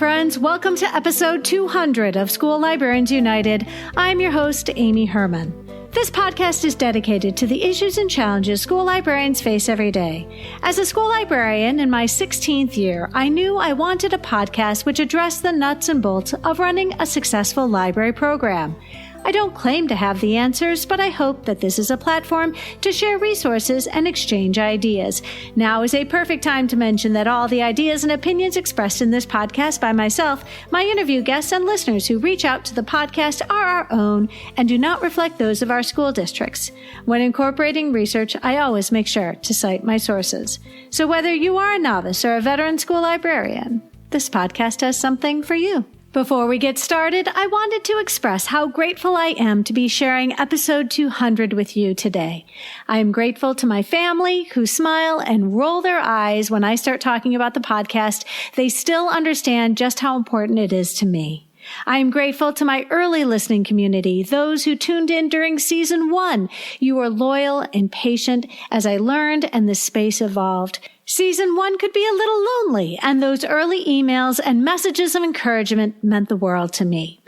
friends. Welcome to episode 200 of School Librarians United. I'm your host, Amy Herman. This podcast is dedicated to the issues and challenges school librarians face every day. As a school librarian in my 16th year, I knew I wanted a podcast which addressed the nuts and bolts of running a successful library program. I don't claim to have the answers, but I hope that this is a platform to share resources and exchange ideas. Now is a perfect time to mention that all the ideas and opinions expressed in this podcast by myself, my interview guests, and listeners who reach out to the podcast are our own and do not reflect those of our school districts. When incorporating research, I always make sure to cite my sources. So whether you are a novice or a veteran school librarian, this podcast has something for you. Before we get started, I wanted to express how grateful I am to be sharing episode 200 with you today. I am grateful to my family who smile and roll their eyes when I start talking about the podcast. They still understand just how important it is to me. I am grateful to my early listening community, those who tuned in during season 1. You were loyal and patient as I learned and the space evolved. Season 1 could be a little lonely, and those early emails and messages of encouragement meant the world to me.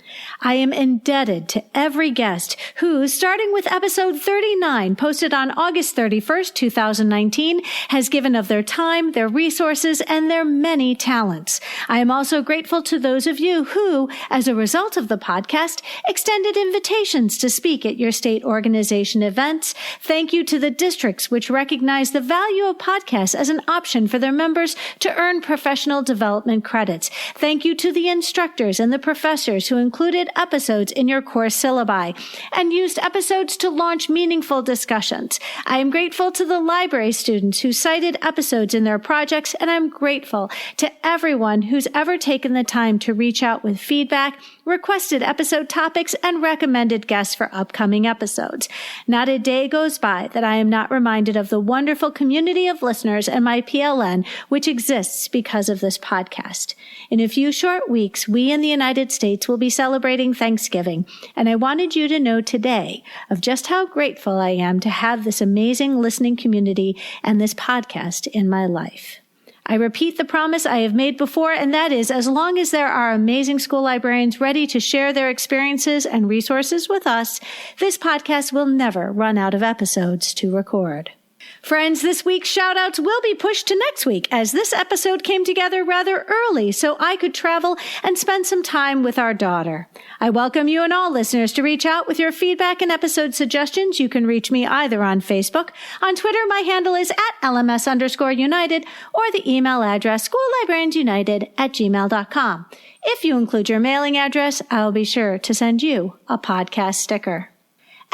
I am indebted to every guest who, starting with episode 39, posted on August 31st, 2019, has given of their time, their resources, and their many talents. I am also grateful to those of you who, as a result of the podcast, extended invitations to speak at your state organization events. Thank you to the districts which recognize the value of podcasts as an option for their members to earn professional development credits. Thank you to the instructors and the professors who included episodes in your course syllabi and used episodes to launch meaningful discussions. I am grateful to the library students who cited episodes in their projects, and I'm grateful to everyone who's ever taken the time to reach out with feedback, requested episode topics, and recommended guests for upcoming episodes. Not a day goes by that I am not reminded of the wonderful community of listeners and my PLN, which exists because of this podcast. In a few short weeks, we in the United States will be celebrating Thanksgiving, and I wanted you to know today of just how grateful I am to have this amazing listening community and this podcast in my life. I repeat the promise I have made before, and that is, as long as there are amazing school librarians ready to share their experiences and resources with us, this podcast will never run out of episodes to record. Friends, this week's shout-outs will be pushed to next week, as this episode came together rather early so I could travel and spend some time with our daughter. I welcome you and all listeners to reach out with your feedback and episode suggestions. You can reach me either on Facebook. On Twitter, my handle is @LMS_United, or the email address schoollibrariansunited@gmail.com. If you include your mailing address, I'll be sure to send you a podcast sticker.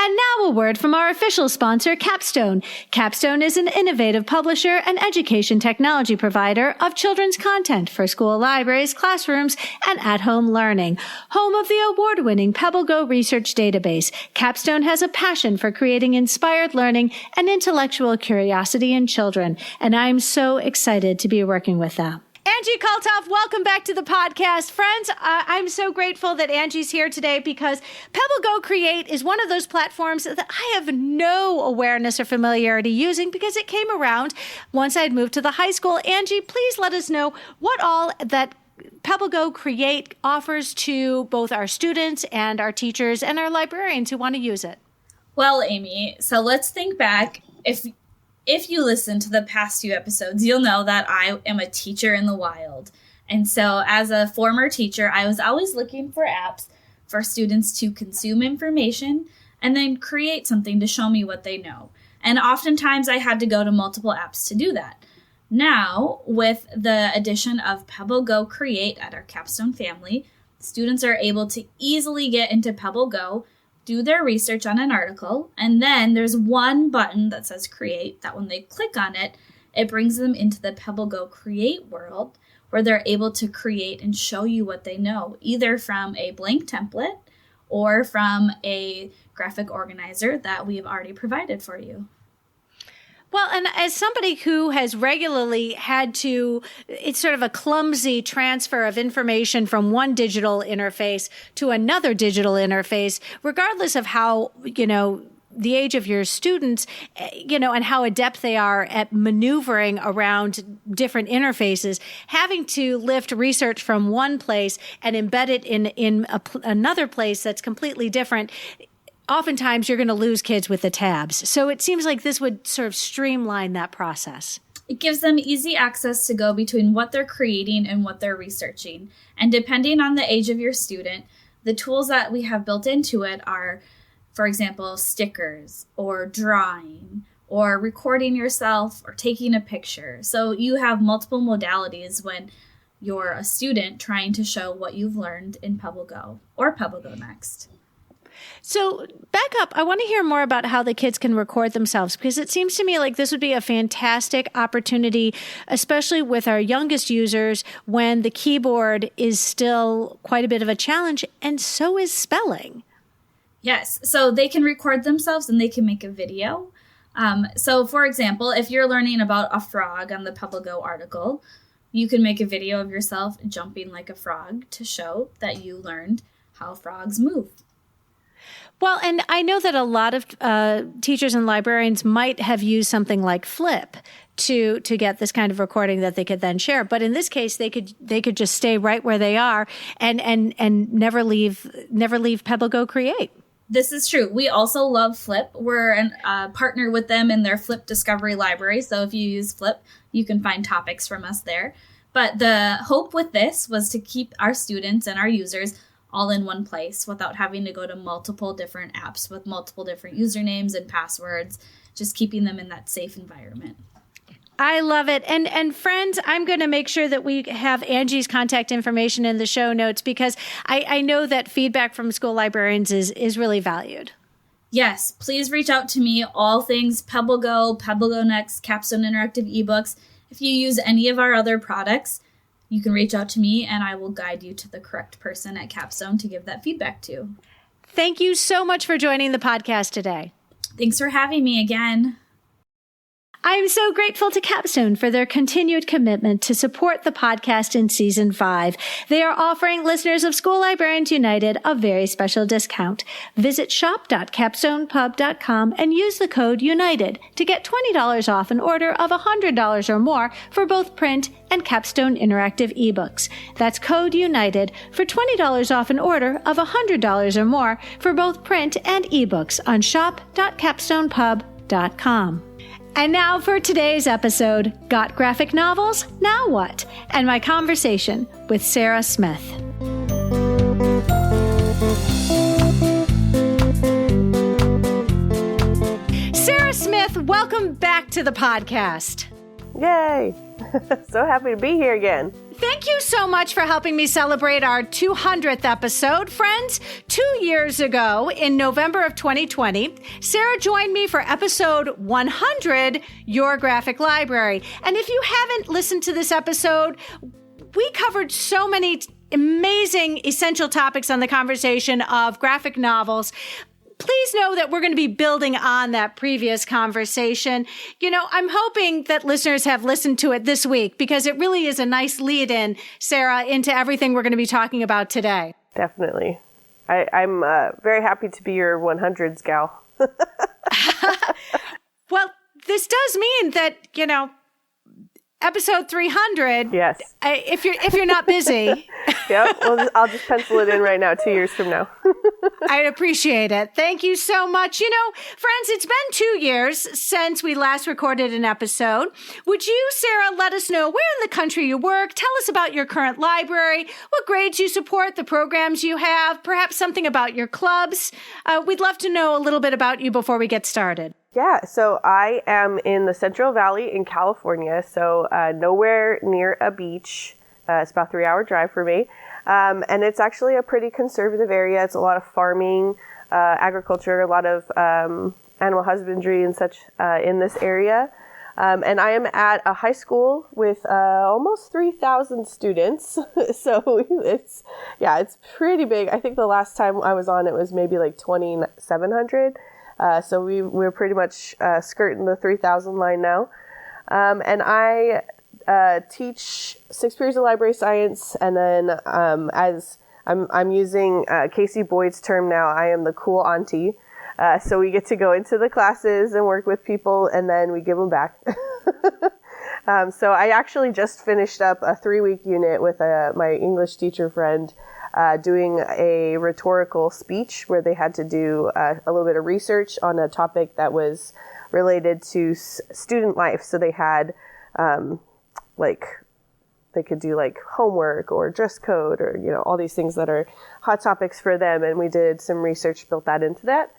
And now a word from our official sponsor, Capstone. Capstone is an innovative publisher and education technology provider of children's content for school libraries, classrooms, and at-home learning. Home of the award-winning PebbleGo research database, Capstone has a passion for creating inspired learning and intellectual curiosity in children, and I'm so excited to be working with them. Angie Kalthoff, welcome back to the podcast. Friends, I'm so grateful that Angie's here today because PebbleGo Create is one of those platforms that I have no awareness or familiarity using because it came around once I'd moved to the high school. Angie, please let us know what all that PebbleGo Create offers to both our students and our teachers and our librarians who want to use it. Well, Amy, so let's think back. If you listen to the past few episodes, you'll know that I am a teacher in the wild. And so as a former teacher, I was always looking for apps for students to consume information and then create something to show me what they know. And oftentimes I had to go to multiple apps to do that. Now, with the addition of PebbleGo Create at our Capstone family, students are able to easily get into PebbleGo, do their research on an article, and then there's one button that says Create that when they click on it, it brings them into the PebbleGo Create world where they're able to create and show you what they know, either from a blank template or from a graphic organizer that we have already provided for you. Well, and as somebody who has regularly had to, it's sort of a clumsy transfer of information from one digital interface to another digital interface, regardless of how, the age of your students, and how adept they are at maneuvering around different interfaces, having to lift research from one place and embed it in another place that's completely different. Oftentimes you're going to lose kids with the tabs. So it seems like this would sort of streamline that process. It gives them easy access to go between what they're creating and what they're researching. And depending on the age of your student, the tools that we have built into it are, for example, stickers or drawing or recording yourself or taking a picture. So you have multiple modalities when you're a student trying to show what you've learned in PebbleGo or PebbleGo Next. So back up, I want to hear more about how the kids can record themselves, because it seems to me like this would be a fantastic opportunity, especially with our youngest users, when the keyboard is still quite a bit of a challenge, and so is spelling. Yes, so they can record themselves and they can make a video. So for example, if you're learning about a frog on the PebbleGo article, you can make a video of yourself jumping like a frog to show that you learned how frogs move. Well, and I know that a lot of teachers and librarians might have used something like Flip to get this kind of recording that they could then share. But in this case, they could just stay right where they are and never leave PebbleGo Create. This is true. We also love Flip. We're a partner with them in their Flip Discovery Library. So if you use Flip, you can find topics from us there. But the hope with this was to keep our students and our users all in one place without having to go to multiple different apps with multiple different usernames and passwords, just keeping them in that safe environment. I love it. And friends, I'm going to make sure that we have Angie's contact information in the show notes, because I know that feedback from school librarians is really valued. Yes, please reach out to me. All things PebbleGo, PebbleGo Next, Capstone Interactive eBooks. If you use any of our other products, you can reach out to me and I will guide you to the correct person at Capstone to give that feedback to. Thank you so much for joining the podcast today. Thanks for having me again. I'm so grateful to Capstone for their continued commitment to support the podcast in Season 5. They are offering listeners of School Librarians United a very special discount. Visit shop.capstonepub.com and use the code UNITED to get $20 off an order of $100 or more for both print and Capstone Interactive eBooks. That's code UNITED for $20 off an order of $100 or more for both print and eBooks on shop.capstonepub.com. And now for today's episode, got graphic novels? Now what? And my conversation with Sara Smith. Sara Smith, welcome back to the podcast. Yay! So happy to be here again. Thank you so much for helping me celebrate our 200th episode. Friends, 2 years ago, in November of 2020, Sara joined me for episode 100, Your Graphic Library. And if you haven't listened to this episode, we covered so many amazing, essential topics on the conversation of graphic novels. Please know that we're going to be building on that previous conversation. I'm hoping that listeners have listened to it this week, because it really is a nice lead-in, Sara, into everything we're going to be talking about today. Definitely. I'm very happy to be your 100s gal. Well, this does mean that, episode 300. Yes. If you're not busy. Yep. Well, I'll just pencil it in right now, 2 years from now. I'd appreciate it. Thank you so much. Friends, it's been 2 years since we last recorded an episode. Would you, Sara, let us know where in the country you work? Tell us about your current library, what grades you support, the programs you have, perhaps something about your clubs. We'd love to know a little bit about you before we get started. Yeah, so I am in the Central Valley in California, so nowhere near a beach. It's about a 3-hour drive for me. And it's actually a pretty conservative area. It's a lot of farming, agriculture, a lot of animal husbandry and such in this area. And I am at a high school with almost 3,000 students. So it's pretty big. I think the last time I was on, it was maybe like 2,700. So we're pretty much skirting the 3,000 line now. And I teach 6 periods of library science, and then as I'm using Casey Boyd's term now, I am the cool auntie. So we get to go into the classes and work with people, and then we give them back. So I actually just finished up a 3-week unit with my English teacher friend, doing a rhetorical speech where they had to do a little bit of research on a topic that was related to student life. So they had they could do like homework or dress code or, all these things that are hot topics for them. And we did some research, built that into that.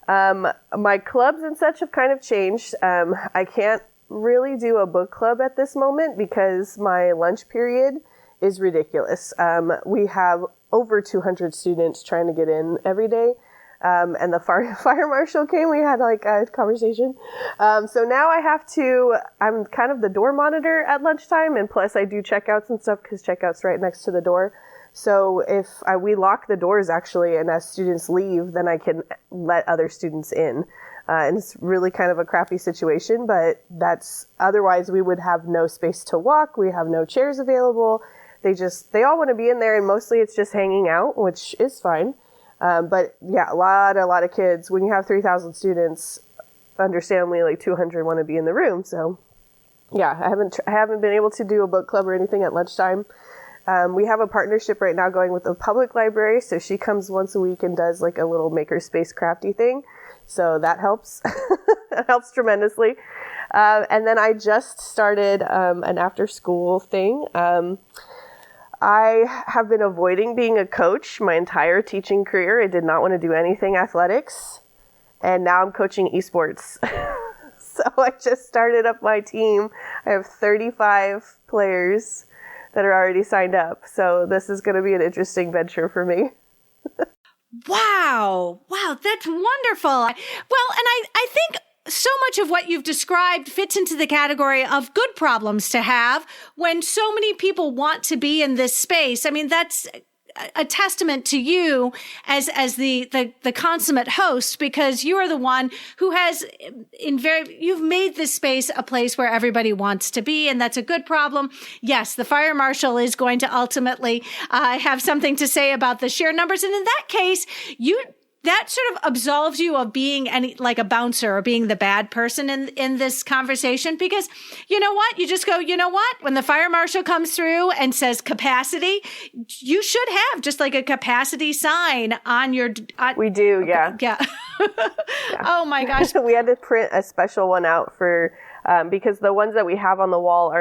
My clubs and such have kind of changed. I can't really do a book club at this moment because my lunch period is ridiculous. We have over 200 students trying to get in every day. And the fire marshal came, we had like a conversation. So now I'm kind of the door monitor at lunchtime. And plus I do checkouts and stuff because checkout's right next to the door. So if we lock the doors actually, and as students leave, then I can let other students in. And it's really kind of a crappy situation, but otherwise we would have no space to walk. We have no chairs available. They all want to be in there, and mostly it's just hanging out, which is fine. But yeah, a lot of kids. When you have 3,000 students, understandably, like 200 want to be in the room. So yeah, I haven't been able to do a book club or anything at lunchtime. We have a partnership right now going with the public library. So she comes once a week and does like a little makerspace crafty thing. So that helps. That helps tremendously. And then I just started an after school thing. I have been avoiding being a coach my entire teaching career. I did not want to do anything athletics. And now I'm coaching esports. So I just started up my team. I have 35 players that are already signed up. So this is going to be an interesting venture for me. Wow, that's wonderful. Well, and I think so much of what you've described fits into the category of good problems to have when so many people want to be in this space. I mean, that's a testament to you as the consummate host, because you are the one who has you've made this space a place where everybody wants to be. And that's a good problem. Yes, the fire marshal is going to ultimately have something to say about the sheer numbers. And in that case, that sort of absolves you of being like a bouncer or being the bad person in this conversation, because you know what? You just go, you know what? When the fire marshal comes through and says capacity, you should have just like a capacity sign on your... We do, yeah. Yeah. Oh my gosh. We had to print a special one out for... because the ones that we have on the wall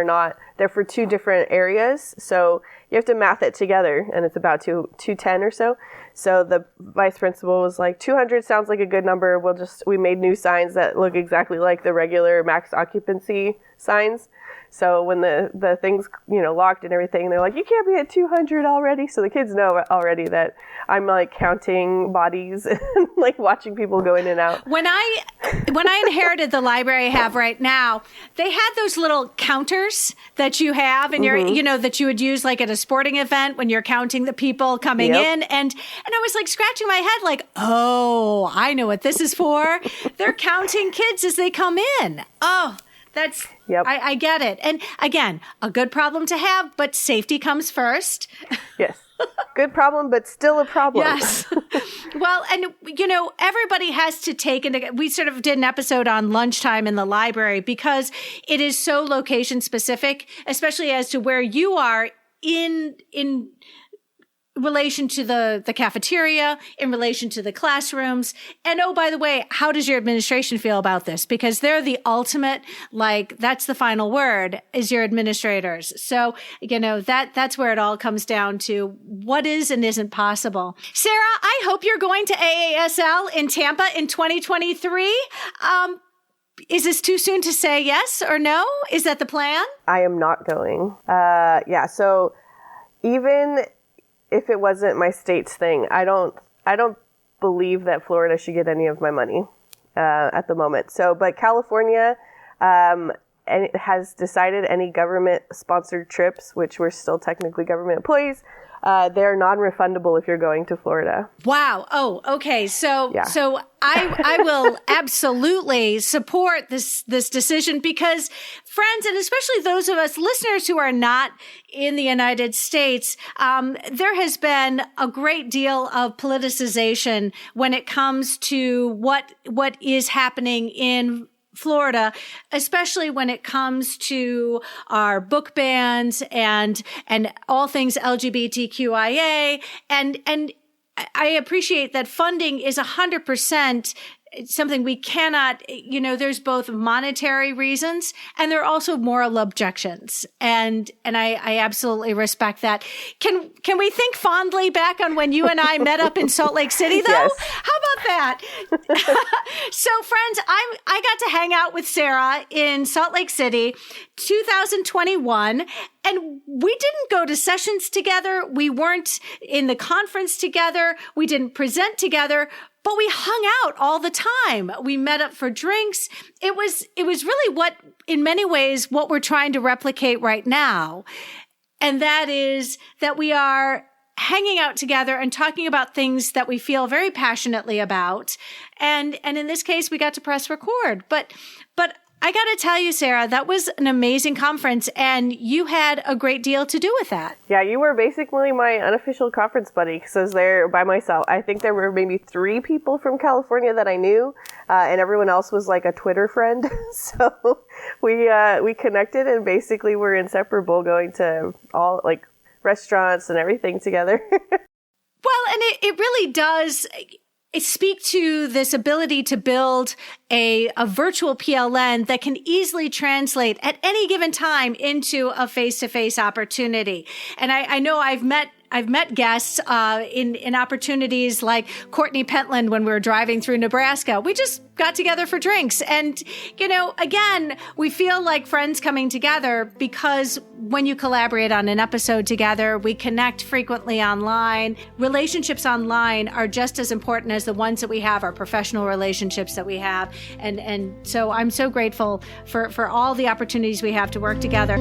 they're for 2 different areas. So you have to math it together, and it's about 210 or so. So the vice principal was like, 200 sounds like a good number. We made new signs that look exactly like the regular max occupancy signs. So when the things, locked and everything, they're like, you can't be at 200 already. So the kids know already that I'm like counting bodies and like watching people go in and out. When I inherited the library I have right now, they had those little counters that you have and that you would use like at a sporting event when you're counting the people coming in. And I was like scratching my head like, oh, I know what this is for. They're counting kids as they come in. Oh, Yep. I get it. And again, a good problem to have, but safety comes first. Yes. Good problem, but still a problem. Yes. Well, and everybody has to take we sort of did an episode on lunchtime in the library because it is so location specific, especially as to where you are in relation to the cafeteria, in relation to the classrooms. And oh, by the way, how does your administration feel about this? Because they're the ultimate, that's the final word, is your administrators. So, that's where it all comes down to what is and isn't possible. Sara, I hope you're going to AASL in Tampa in 2023. Is this too soon to say yes or no? Is that the plan? I am not going. So even if it wasn't my state's thing, I don't believe that Florida should get any of my money at the moment. So, but California and it has decided any government-sponsored trips, which we're still technically government employees, they're non-refundable if you're going to Florida. Wow. Oh, okay. So I will absolutely support this decision, because friends, and especially those of us listeners who are not in the United States, there has been a great deal of politicization when it comes to what is happening in Florida, especially when it comes to our book bans and all things LGBTQIA. And I appreciate that funding is 100% something we cannot, there's both monetary reasons and there are also moral objections. And I absolutely respect that. Can we think fondly back on when you and I met up in Salt Lake City, though? Yes. How about that? So friends, I got to hang out with Sara in Salt Lake City, 2021. And we didn't go to sessions together. We weren't in the conference together. We didn't present together, but we hung out all the time. We met up for drinks. It was really what, in many ways, what we're trying to replicate right now. And that is that we are hanging out together and talking about things that we feel very passionately about. And in this case, we got to press record. But I got to tell you, Sara, that was an amazing conference, and you had a great deal to do with that. Yeah, you were basically my unofficial conference buddy, because I was there by myself. I think there were maybe 3 people from California that I knew, and everyone else was like a Twitter friend. So we connected and basically were inseparable, going to all like restaurants and everything together. Well, and it really does speak to this ability to build a virtual PLN that can easily translate at any given time into a face-to-face opportunity. And I know I've met guests in opportunities like Courtney Pentland when we were driving through Nebraska. We just got together for drinks. And, again, we feel like friends coming together because when you collaborate on an episode together, we connect frequently online. Relationships online are just as important as the ones that we have, our professional relationships that we have. And so I'm so grateful for all the opportunities we have to work together.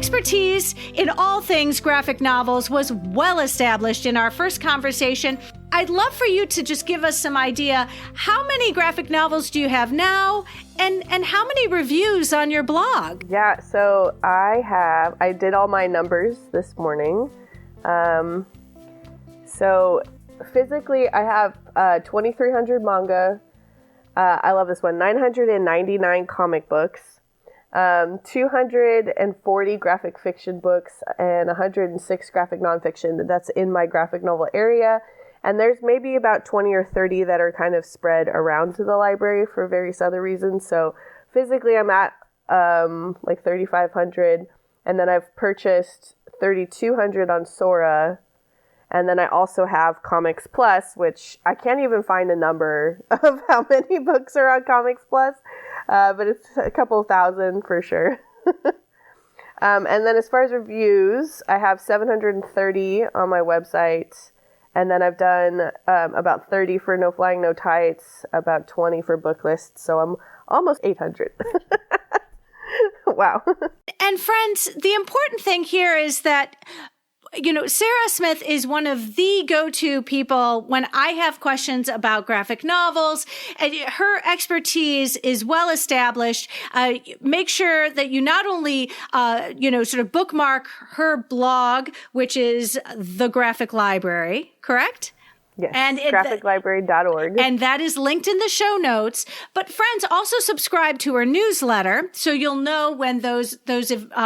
Expertise in all things graphic novels was well established in our first conversation. I'd love for you to just give us some idea. How many graphic novels do you have now, and how many reviews on your blog? Yeah, so I did all my numbers this morning. So physically, I have 2,300 manga. I love this one. 999 comic books. 240 graphic fiction books and 106 graphic nonfiction. That's in my graphic novel area. And there's maybe about 20 or 30 that are kind of spread around to the library for various other reasons. So physically I'm at like 3,500. And then I've purchased 3,200 on Sora. And then I also have Comics Plus, which I can't even find a number of how many books are on Comics Plus. But it's a couple thousand for sure. And then as far as reviews, I have 730 on my website. And then I've done about 30 for No Flying, No Tights, about 20 for Booklist. So I'm almost 800. Wow. And friends, the important thing here is that Sara Smith is one of the go-to people when I have questions about graphic novels. And her expertise is well established. Make sure that you not only, sort of bookmark her blog, which is The Graphic Library, correct? Yes, and graphiclibrary.org. And that is linked in the show notes. But friends, also subscribe to her newsletter so you'll know when those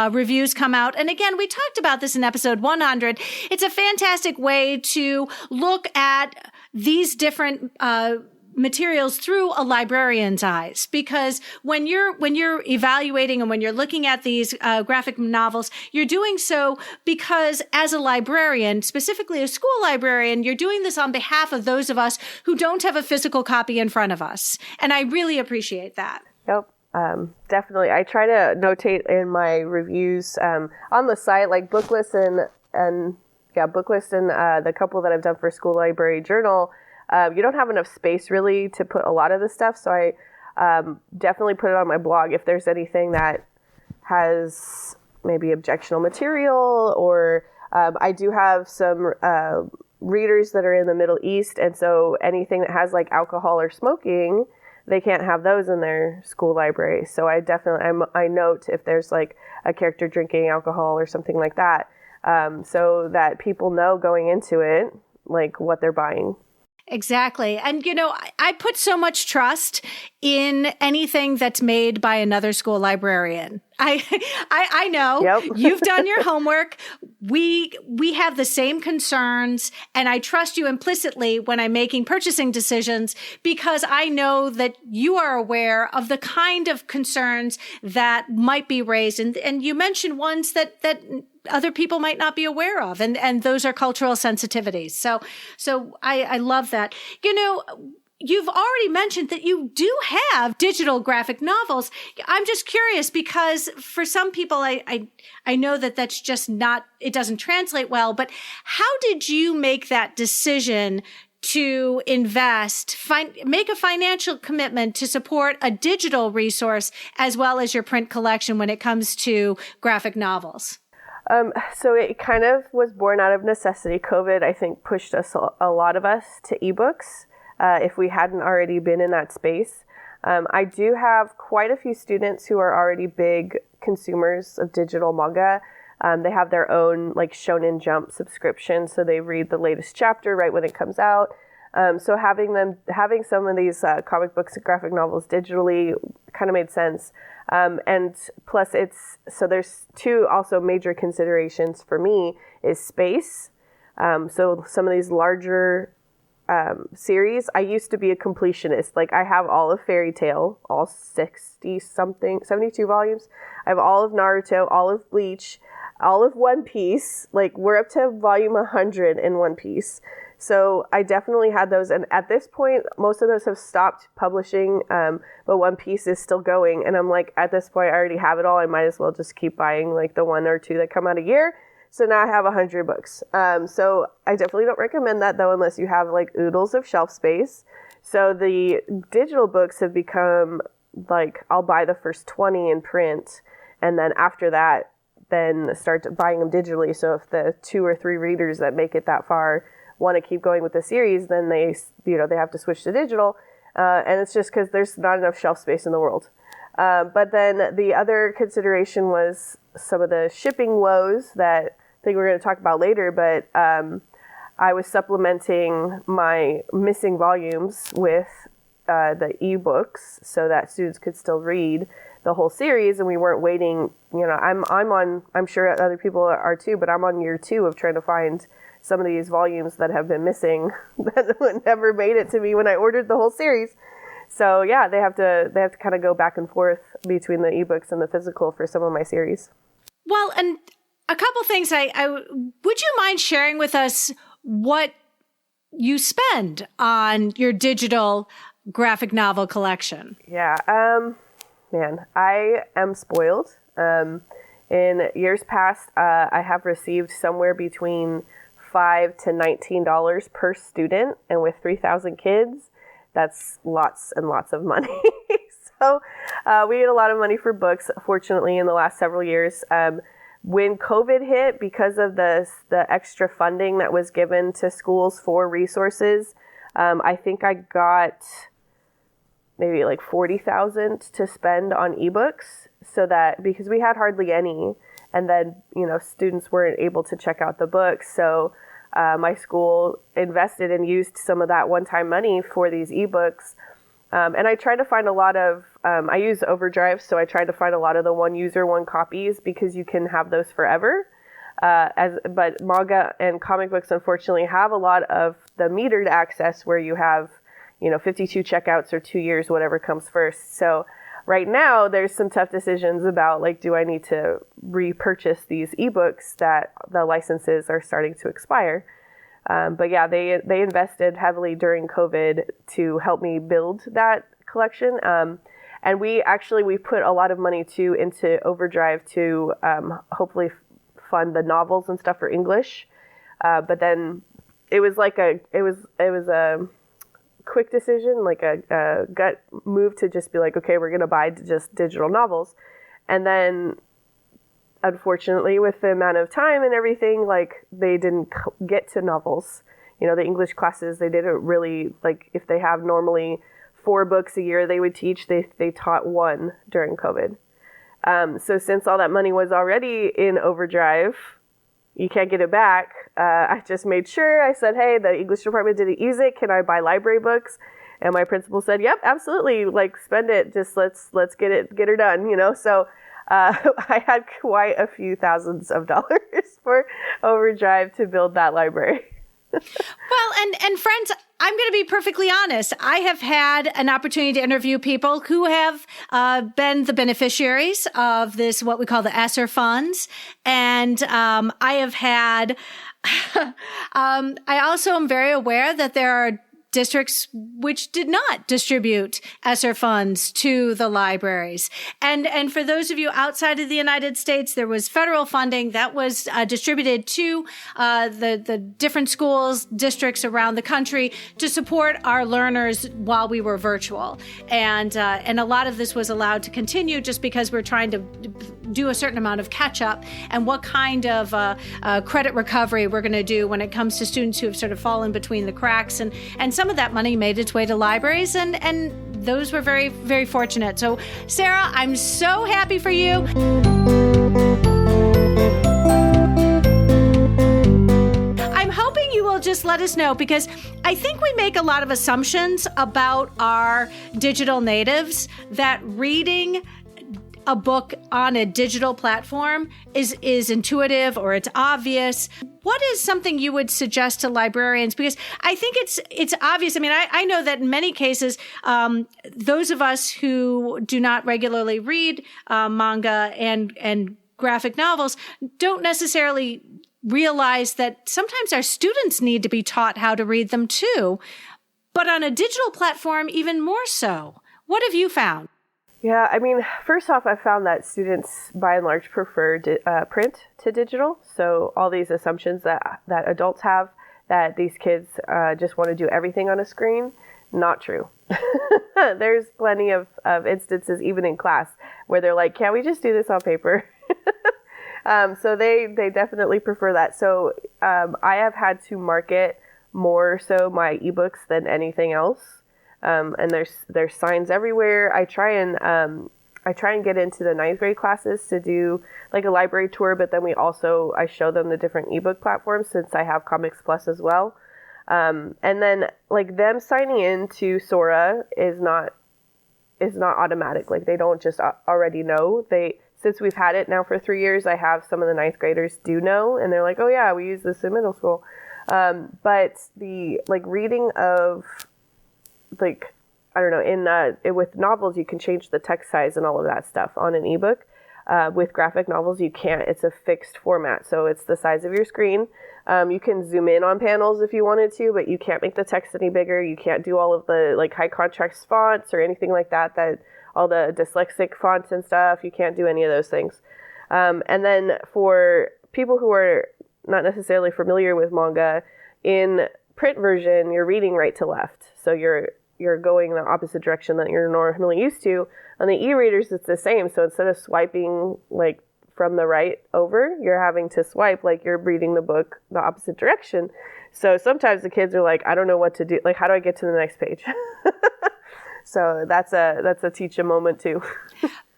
reviews come out. And again, we talked about this in episode 100. It's a fantastic way to look at these different materials through a librarian's eyes, because when you're evaluating and when you're looking at these graphic novels, you're doing so because as a librarian, specifically a school librarian, you're doing this on behalf of those of us who don't have a physical copy in front of us. And I really appreciate that. Yep. Definitely. I try to notate in my reviews on the site, like Booklist and the couple that I've done for School Library Journal. You don't have enough space really to put a lot of the stuff. So definitely put it on my blog if there's anything that has maybe objectionable material, or I do have some readers that are in the Middle East, and so anything that has like alcohol or smoking, they can't have those in their school library. So I definitely, I note if there's like a character drinking alcohol or something like that, so that people know going into it, like what they're buying. Exactly. And, I put so much trust in anything that's made by another school librarian. I know. Yep. You've done your homework. We have the same concerns, and I trust you implicitly when I'm making purchasing decisions, because I know that you are aware of the kind of concerns that might be raised. And you mentioned ones that other people might not be aware of. And those are cultural sensitivities. So I love that. You've already mentioned that you do have digital graphic novels. I'm just curious, because for some people, I know that that's just not, it doesn't translate well, but how did you make that decision to invest, make a financial commitment to support a digital resource as well as your print collection when it comes to graphic novels? So it kind of was born out of necessity. COVID, I think, pushed a lot of us to ebooks, if we hadn't already been in that space. I do have quite a few students who are already big consumers of digital manga. They have their own like Shonen Jump subscription, so they read the latest chapter right when it comes out. So having some of these comic books and graphic novels digitally kind of made sense. And plus there's two also major considerations for me is space. So some of these larger series, I used to be a completionist. Like I have all of Fairy Tail, all 72 volumes. I have all of Naruto, all of Bleach, all of One Piece. Like we're up to volume 100 in One Piece. So I definitely had those. And at this point, most of those have stopped publishing, but One Piece is still going. And I'm like, at this point, I already have it all. I might as well just keep buying like the one or two that come out a year. So now I have 100 books. So I definitely don't recommend that though, unless you have like oodles of shelf space. So the digital books have become like, I'll buy the first 20 in print. And then after that, then start buying them digitally. So if the 2 or 3 readers that make it that far want to keep going with the series, then they have to switch to digital. And it's just because there's not enough shelf space in the world. But then the other consideration was some of the shipping woes that I think we're going to talk about later, but I was supplementing my missing volumes with the ebooks so that students could still read the whole series, and we weren't waiting. I'm sure other people are too, but I'm on year 2 of trying to find some of these volumes that have been missing that never made it to me when I ordered the whole series. So yeah, they have to kind of go back and forth between the ebooks and the physical for some of my series. Well, and a couple things would you mind sharing with us what you spend on your digital graphic novel collection? Yeah, man, I am spoiled. In years past, I have received somewhere between $5 to $19 per student, and with 3,000 kids, that's lots and lots of money. So we get a lot of money for books, fortunately, in the last several years. When COVID hit, because of the extra funding that was given to schools for resources, I think I got maybe like $40,000 to spend on ebooks, so that because we had hardly any, and then students weren't able to check out the books, so my school invested and used some of that one-time money for these ebooks. And I try to find a lot of, I use Overdrive, so I try to find a lot of the one user, one copies, because you can have those forever. But manga and comic books, unfortunately, have a lot of the metered access where you have, 52 checkouts or 2 years, whatever comes first. So right now, there's some tough decisions about, like, do I need to repurchase these ebooks that the licenses are starting to expire? But yeah, they invested heavily during COVID to help me build that collection. And we put a lot of money too into Overdrive to hopefully fund the novels and stuff for English. But then it was like a quick decision, like a gut move to just be like, okay, we're going to buy just digital novels. And then unfortunately, with the amount of time and everything, like they didn't get to novels. The English classes, they didn't really, like if they have normally 4 books a year they would teach, they taught 1 during COVID. So since all that money was already in overdrive, you can't get it back. I just made sure. I said, hey, the English department didn't use it. Can I buy library books? And my principal said, yep, absolutely. Like, spend it. Just let's get her done, So I had quite a few thousands of dollars for overdrive to build that library. Well, and friends, I'm going to be perfectly honest. I have had an opportunity to interview people who have been the beneficiaries of this, what we call the ESSER funds. And I have had, I also am very aware that there are districts which did not distribute ESSER funds to the libraries. And for those of you outside of the United States, there was federal funding that was distributed to the different schools, districts around the country to support our learners while we were virtual. And a lot of this was allowed to continue just because we're trying to do a certain amount of catch up and what kind of credit recovery we're going to do when it comes to students who have sort of fallen between the cracks. And some of that money made its way to libraries, and those were very, very fortunate. So, Sara, I'm so happy for you. I'm hoping you will just let us know, because I think we make a lot of assumptions about our digital natives that reading a book on a digital platform is intuitive or it's obvious. What is something you would suggest to librarians? Because I think it's obvious. I mean, I know that in many cases, those of us who do not regularly read manga and graphic novels don't necessarily realize that sometimes our students need to be taught how to read them too. But on a digital platform, even more so. What have you found? Yeah, I mean, first off, I found that students, by and large, prefer print to digital. So all these assumptions that adults have, that these kids just want to do everything on a screen, not true. There's plenty of instances, even in class, where they're like, can't we just do this on paper? So they definitely prefer that. So I have had to market more so my ebooks than anything else. And there's signs everywhere. I try and get into the 9th grade classes to do like a library tour, but then I show them the different ebook platforms since I have Comics Plus as well. And then like them signing in to Sora is not automatic. Like they don't just already know. Since we've had it now for 3 years, I have some of the 9th graders do know, and they're like, oh yeah, we use this in middle school. But the like reading of like, I don't know, with novels, you can change the text size and all of that stuff on an ebook. With graphic novels, you can't. It's a fixed format. So it's the size of your screen. You can zoom in on panels if you wanted to, but you can't make the text any bigger. You can't do all of the like high contrast fonts or anything like that all the dyslexic fonts and stuff. You can't do any of those things. And then for people who are not necessarily familiar with manga, in print version, you're reading right to left. So you're going the opposite direction that you're normally used to. On the e-readers, it's the same. So instead of swiping like from the right over, you're having to swipe like you're reading the book the opposite direction. So sometimes the kids are like, I don't know what to do. Like, how do I get to the next page? So that's a teach a moment too.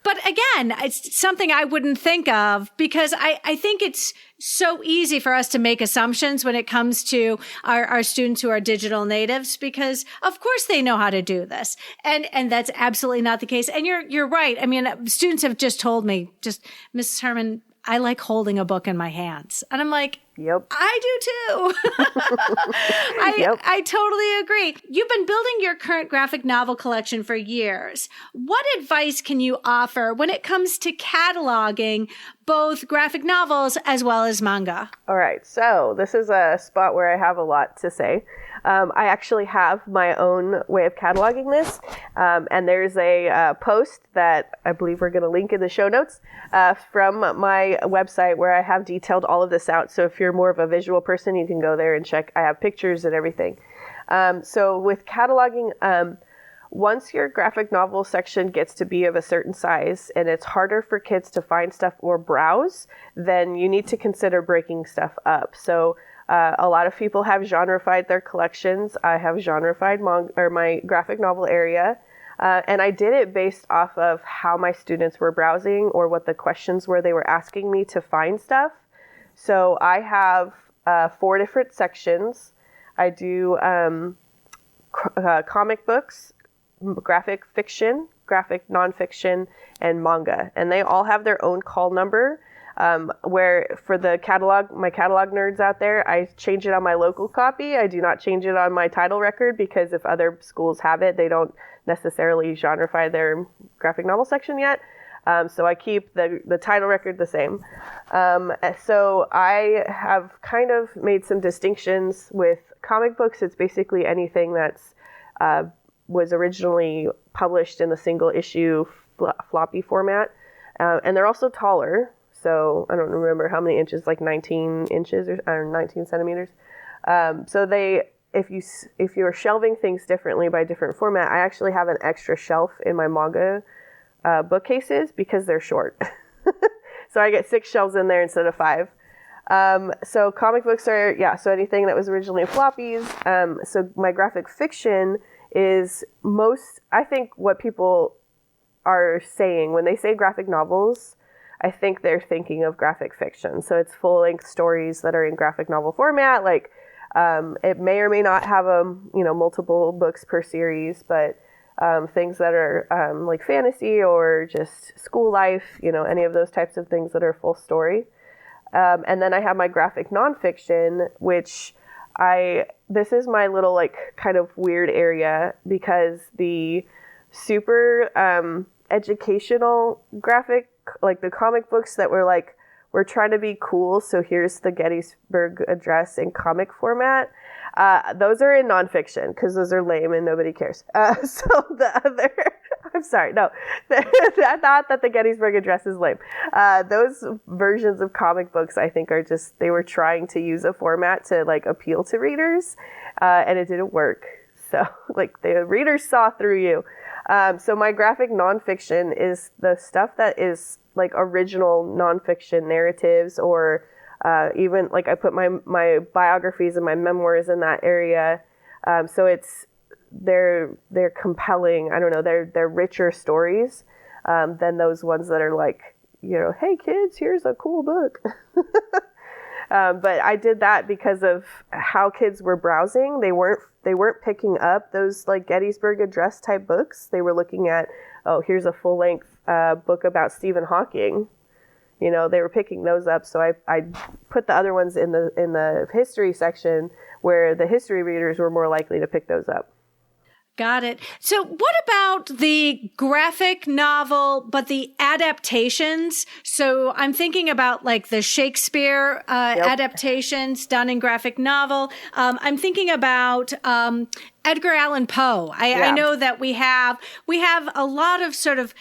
But again, it's something I wouldn't think of because I think it's so easy for us to make assumptions when it comes to our students who are digital natives, because of course they know how to do this. And that's absolutely not the case. And you're right. I mean, students have just told me, Mrs. Herman, I like holding a book in my hands. And I'm like, yep, I do too. I totally agree. You've been building your current graphic novel collection for years. What advice can you offer when it comes to cataloging both graphic novels as well as manga? All right. So this is a spot where I have a lot to say. I actually have my own way of cataloging this. And there's a post that I believe we're going to link in the show notes from my website where I have detailed all of this out. So if you're more of a visual person, you can go there and check. I have pictures and everything. So with cataloging, once your graphic novel section gets to be of a certain size and it's harder for kids to find stuff or browse, then you need to consider breaking stuff up. So a lot of people have genreified their collections. I have genreified my graphic novel area. And I did it based off of how my students were browsing or what the questions were they were asking me to find stuff. So I have 4 different sections. I do comic books, graphic fiction, graphic nonfiction, and manga. And they all have their own call number. Where for the catalog, my catalog nerds out there, I change it on my local copy. I do not change it on my title record because if other schools have it, they don't necessarily genreify their graphic novel section yet. So I keep the title record the same. So I have kind of made some distinctions with comic books. It's basically anything that's was originally published in the single issue floppy format. And they're also taller. So I don't remember how many inches, like 19 inches or 19 centimeters. So if you're shelving things differently by different format, I actually have an extra shelf in my manga bookcases because they're short. So I get 6 shelves in there instead of 5. So comic books are, so anything that was originally floppies. So my graphic fiction is I think what people are saying when they say graphic novels, I think they're thinking of graphic fiction. So it's full-length stories that are in graphic novel format. Like it may or may not have multiple books per series, but things that are like fantasy or just school life, any of those types of things that are full story. And then I have my graphic nonfiction, which this is my little like kind of weird area because the super educational graphic, like the comic books that were like, we're trying to be cool, so here's the Gettysburg Address in comic format. Those are in nonfiction because those are lame and nobody cares. So the other, I'm sorry, no, not that the Gettysburg Address is lame. Those versions of comic books, I think, are just, they were trying to use a format to like appeal to readers, and it didn't work. So like the readers saw through you. So my graphic nonfiction is the stuff that is like original nonfiction narratives, or even like I put my biographies and my memoirs in that area. So they're compelling. I don't know. They're richer stories than those ones that are like, hey kids, here's a cool book. But I did that because of how kids were browsing. They weren't picking up those like Gettysburg Address type books. They were looking at, here's a full length book about Stephen Hawking. They were picking those up. So I put the other ones in the history section where the history readers were more likely to pick those up. Got it. So what about the graphic novel, but the adaptations? So I'm thinking about like the Shakespeare adaptations done in graphic novel. I'm thinking about Edgar Allan Poe. I know that we have a lot of sort of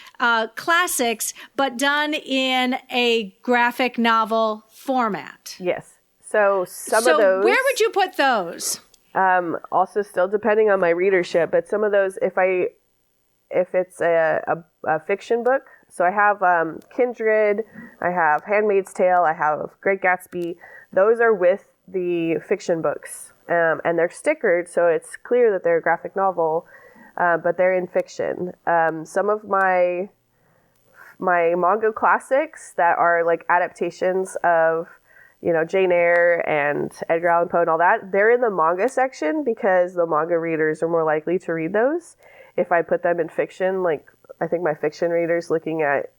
classics, but done in a graphic novel format. Yes. So some of those. Where would you put those? Also still depending on my readership, but some of those, if it's a fiction book, so I have Kindred, I have Handmaid's Tale, I have Great Gatsby, those are with the fiction books, and they're stickered, so it's clear that they're a graphic novel, but they're in fiction. Some of my manga classics that are like adaptations of Jane Eyre and Edgar Allan Poe and all that, they're in the manga section because the manga readers are more likely to read those. If I put them in fiction, like I think my fiction readers looking at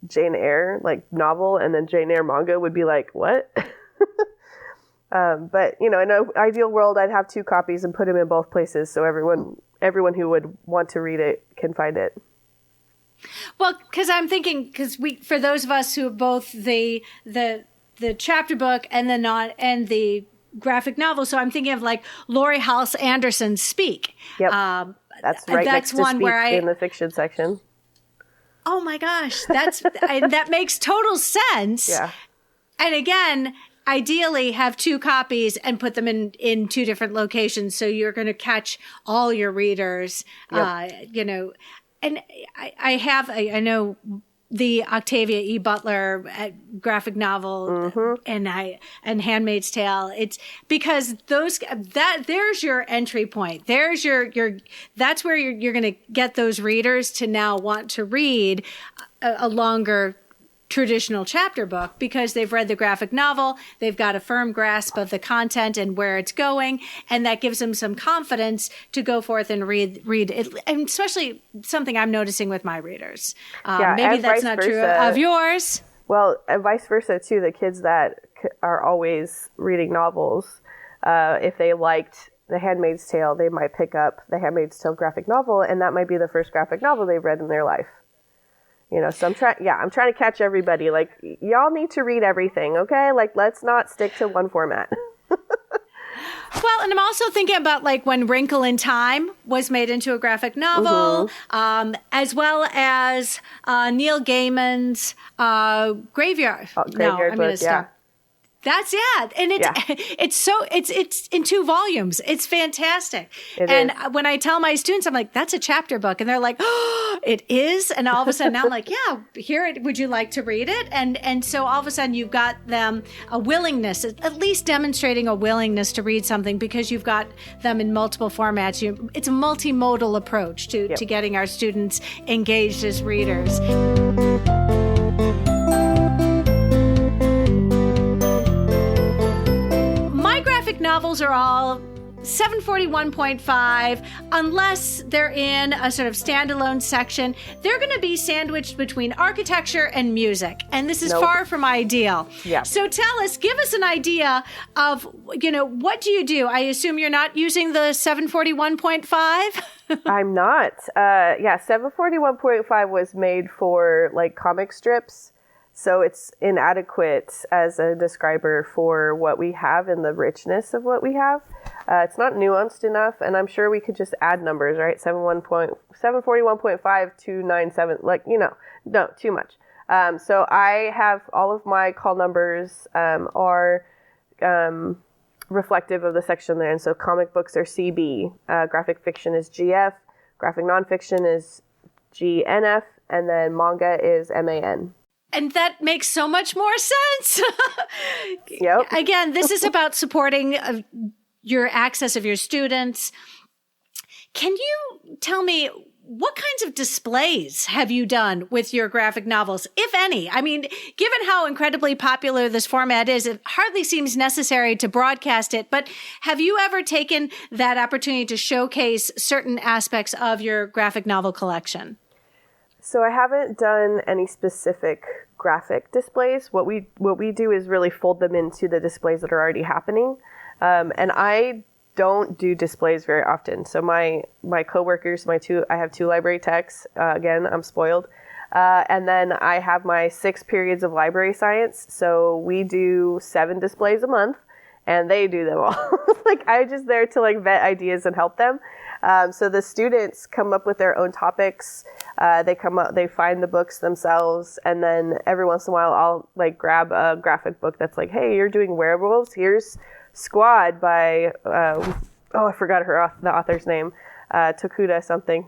Jane Eyre, like novel, and then Jane Eyre manga would be like, what? But, in an ideal world, I'd have 2 copies and put them in both places so everyone who would want to read it can find it. Well, because I'm thinking, for those of us who have both the chapter book and the graphic novel. So I'm thinking of like Laurie Halse Anderson's Speak. Yep. That's right. That's next to one Speak where in the fiction section. Oh my gosh. That makes total sense. Yeah. And again, ideally have 2 copies and put them in 2 different locations. So you're going to catch all your readers, and I know the Octavia E. Butler graphic novel and Handmaid's Tale. It's because there's your entry point. There's that's where you're going to get those readers to now want to read a longer traditional chapter book because they've read the graphic novel, they've got a firm grasp of the content and where it's going, and that gives them some confidence to go forth and read it, and especially something I'm noticing with my readers. Maybe that's not true of yours. Well, and vice versa too. The kids that are always reading novels, if they liked The Handmaid's Tale, they might pick up The Handmaid's Tale graphic novel, and that might be the first graphic novel they've read in their life. So I'm trying to catch everybody. Like, y'all need to read everything, okay? Like, let's not stick to one format. Well, and I'm also thinking about like when Wrinkle in Time was made into a graphic novel, as well as Neil Gaiman's Graveyard. Graveyard I'm going to Book, stop. That's and it's in 2 volumes. It's fantastic. It is. When I tell my students, I'm like, that's a chapter book, and they're like, oh, it is. And all of a sudden, now I'm like, yeah, here it. Would you like to read it? And so all of a sudden, you've got them a willingness, at least demonstrating a willingness to read something because you've got them in multiple formats. It's a multimodal approach to getting our students engaged as readers. Novels are all 741.5 unless they're in a sort of standalone section. They're going to be sandwiched between architecture and music, and this is far from ideal. Yeah. So tell us, give us an idea of, what do you do? I assume you're not using the 741.5? I'm not. 741.5 was made for like comic strips. So it's inadequate as a describer for what we have and the richness of what we have. It's not nuanced enough, and I'm sure we could just add numbers, right? 741.5 to 97, no, too much. So I have all of my call numbers are reflective of the section there. And so comic books are CB, graphic fiction is GF, graphic nonfiction is GNF, and then manga is MAN. And that makes so much more sense. Yep. Again, this is about supporting your access of your students. Can you tell me what kinds of displays have you done with your graphic novels, if any? I mean, given how incredibly popular this format is, it hardly seems necessary to broadcast it. But have you ever taken that opportunity to showcase certain aspects of your graphic novel collection? So I haven't done any specific graphic displays. What we do is really fold them into the displays that are already happening. And I don't do displays very often. So my coworkers, I have 2 library techs. Again, I'm spoiled. And then I have my 6 periods of library science. So we do 7 displays a month, and they do them all. I'm just there to vet ideas and help them. So the students come up with their own topics. They find the books themselves, and then every once in a while I'll grab a graphic book that's like, hey, you're doing werewolves. Here's Squad by I forgot the author's name, Tokuda something.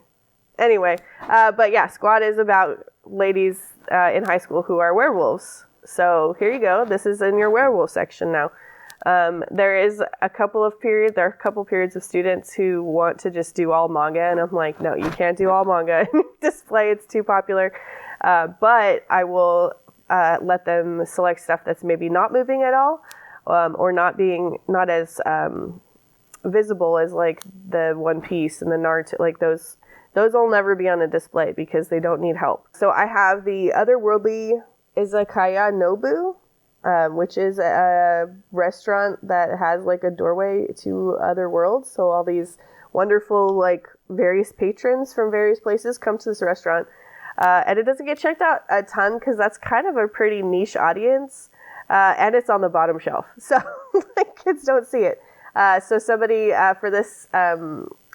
Anyway, but yeah, Squad is about ladies in high school who are werewolves. So here you go. This is in your werewolf section now. There are a couple periods of students who want to just do all manga, and I'm like, no, you can't do all manga display. It's too popular. But I will let them select stuff that's maybe not moving at all, or not as visible as the One Piece and the Naruto. Those will never be on a display because they don't need help. So I have the Otherworldly Izakaya Nobu, which is a restaurant that has a doorway to other worlds. So all these wonderful various patrons from various places come to this restaurant, and it doesn't get checked out a ton because that's kind of a pretty niche audience, and it's on the bottom shelf, so kids don't see it. So somebody for this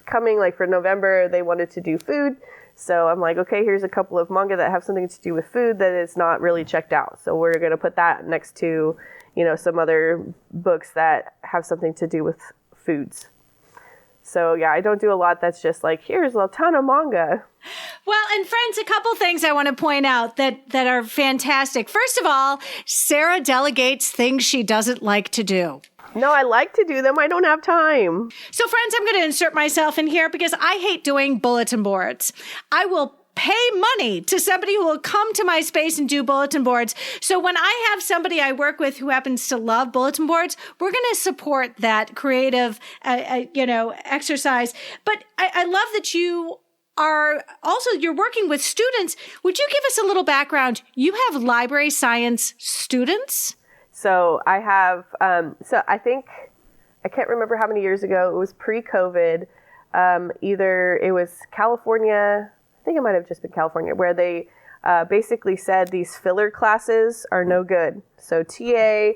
coming for November, they wanted to do food. So I'm like, okay, here's a couple of manga that have something to do with food that is not really checked out. So we're going to put that next to, some other books that have something to do with foods. So yeah, I don't do a lot that's just like, here's a ton of manga. Well, and friends, a couple things I want to point out that are fantastic. First of all, Sara delegates things she doesn't like to do. No, I like to do them. I don't have time. So friends, I'm going to insert myself in here because I hate doing bulletin boards. I will pay money to somebody who will come to my space and do bulletin boards. So when I have somebody I work with who happens to love bulletin boards, we're going to support that creative, exercise. But I love that you are also, you're working with students. Would you give us a little background? You have library science students? So I have, I think, I can't remember how many years ago, it was pre-COVID. Either it was California, I think it might have just been California, where they basically said these filler classes are no good. So TA,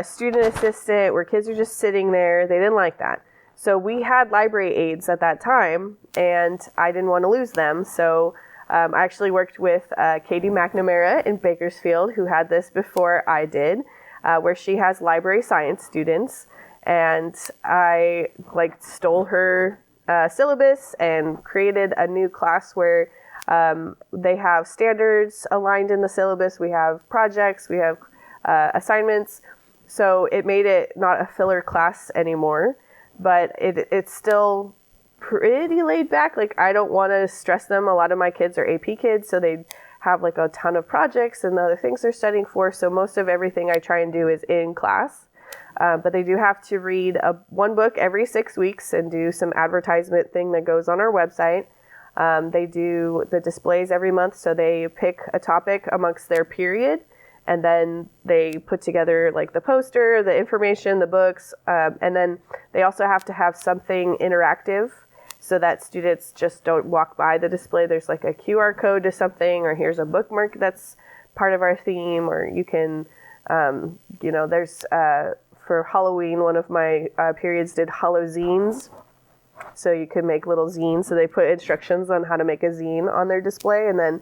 student assistant, where kids are just sitting there, they didn't like that. So we had library aides at that time, and I didn't want to lose them. So I actually worked with Katie McNamara in Bakersfield, who had this before I did, where she has library science students. And I stole her syllabus and created a new class where they have standards aligned in the syllabus. We have projects, we have assignments. So it made it not a filler class anymore, but it's still pretty laid back. I don't want to stress them. A lot of my kids are AP kids, so they have a ton of projects and other things they're studying for. So most of everything I try and do is in class. But they do have to read one book every 6 weeks and do some advertisement thing that goes on our website. They do the displays every month, so they pick a topic amongst their period, and then they put together the poster, the information, the books, and then they also have to have something interactive so that students just don't walk by the display. There's a QR code to something, or here's a bookmark that's part of our theme, or you can, there's... For Halloween, one of my periods did Hallozines. So you could make little zines. So they put instructions on how to make a zine on their display. And then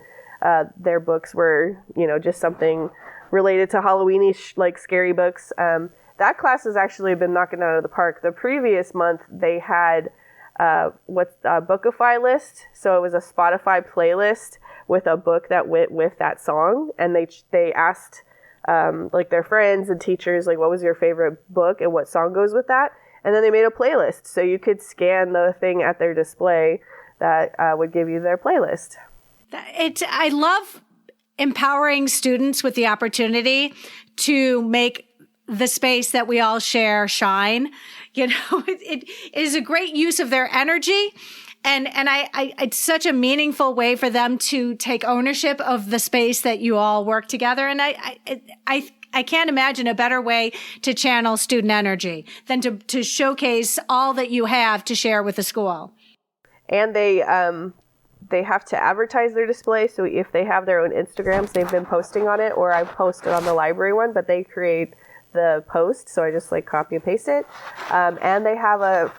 their books were, just something related to Halloween-ish, scary books. That class has actually been knocking it out of the park. The previous month, they had a Bookify list. So it was a Spotify playlist with a book that went with that song. And they asked... their friends and teachers, what was your favorite book and what song goes with that? And then they made a playlist. So you could scan the thing at their display that would give you their playlist. I love empowering students with the opportunity to make the space that we all share shine. It is a great use of their energy. And it's such a meaningful way for them to take ownership of the space that you all work together. And I can't imagine a better way to channel student energy than to showcase all that you have to share with the school. And they have to advertise their display. So if they have their own Instagrams, they've been posting on it, or I posted on the library one, but they create the post, so I just copy and paste it. And they have a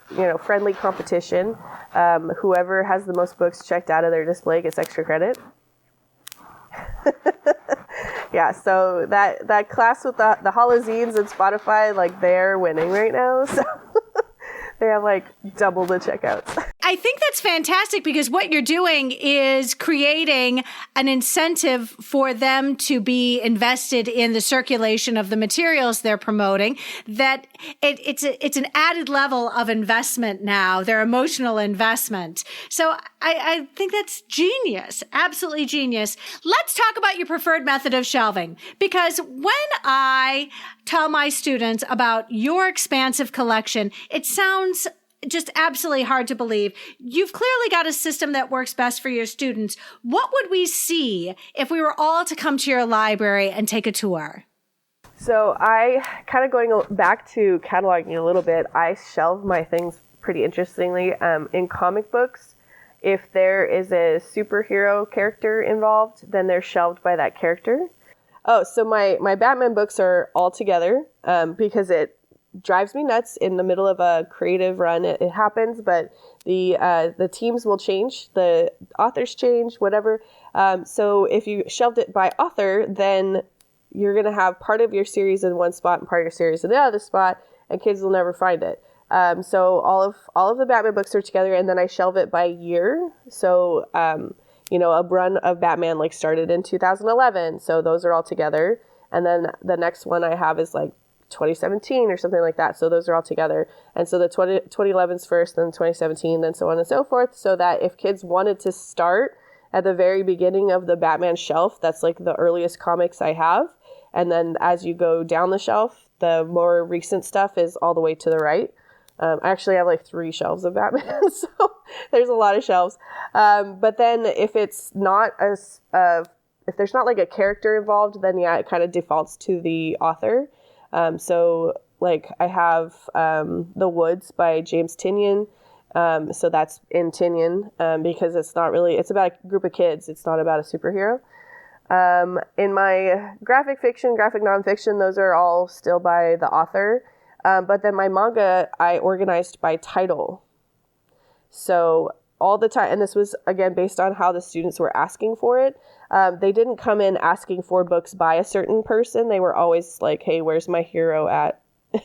friendly competition. Whoever has the most books checked out of their display gets extra credit. Yeah, so that class with the Hallozines and Spotify, they're winning right now. So they have double the checkouts. I think that's fantastic because what you're doing is creating an incentive for them to be invested in the circulation of the materials they're promoting, that it's an added level of investment now, their emotional investment. So I think that's genius, absolutely genius. Let's talk about your preferred method of shelving, because when I tell my students about your expansive collection, it sounds just absolutely hard to believe. You've clearly got a system that works best for your students. What would we see if we were all to come to your library and take a tour? So I, kind of going back to cataloging a little bit, I shelve my things pretty interestingly. In comic books, if there is a superhero character involved, then they're shelved by that character. Oh, so my Batman books are all together because it drives me nuts in the middle of a creative run. It happens, but the teams will change, the authors change, whatever. So if you shelved it by author, then you're going to have part of your series in one spot and part of your series in the other spot, and kids will never find it. So all of the Batman books are together, and then I shelve it by year. So, a run of Batman like started in 2011. So those are all together. And then the next one I have is like 2017 or something like that. So those are all together. And so the 2011's first, then 2017, then so on and so forth. So that if kids wanted to start at the very beginning of the Batman shelf, that's like the earliest comics I have. And then as you go down the shelf, the more recent stuff is all the way to the right. I actually have like 3 shelves of Batman, so there's a lot of shelves. But then if it's not if there's not like a character involved, then yeah, it kind of defaults to the author. So like I have The Woods by James Tynion. So that's in Tynion because it's about a group of kids. It's not about a superhero. In my graphic fiction, graphic nonfiction, those are all still by the author. But then my manga, I organized by title. So all the time, and this was, again, based on how the students were asking for it. They didn't come in asking for books by a certain person. They were always like, hey, where's my hero at? And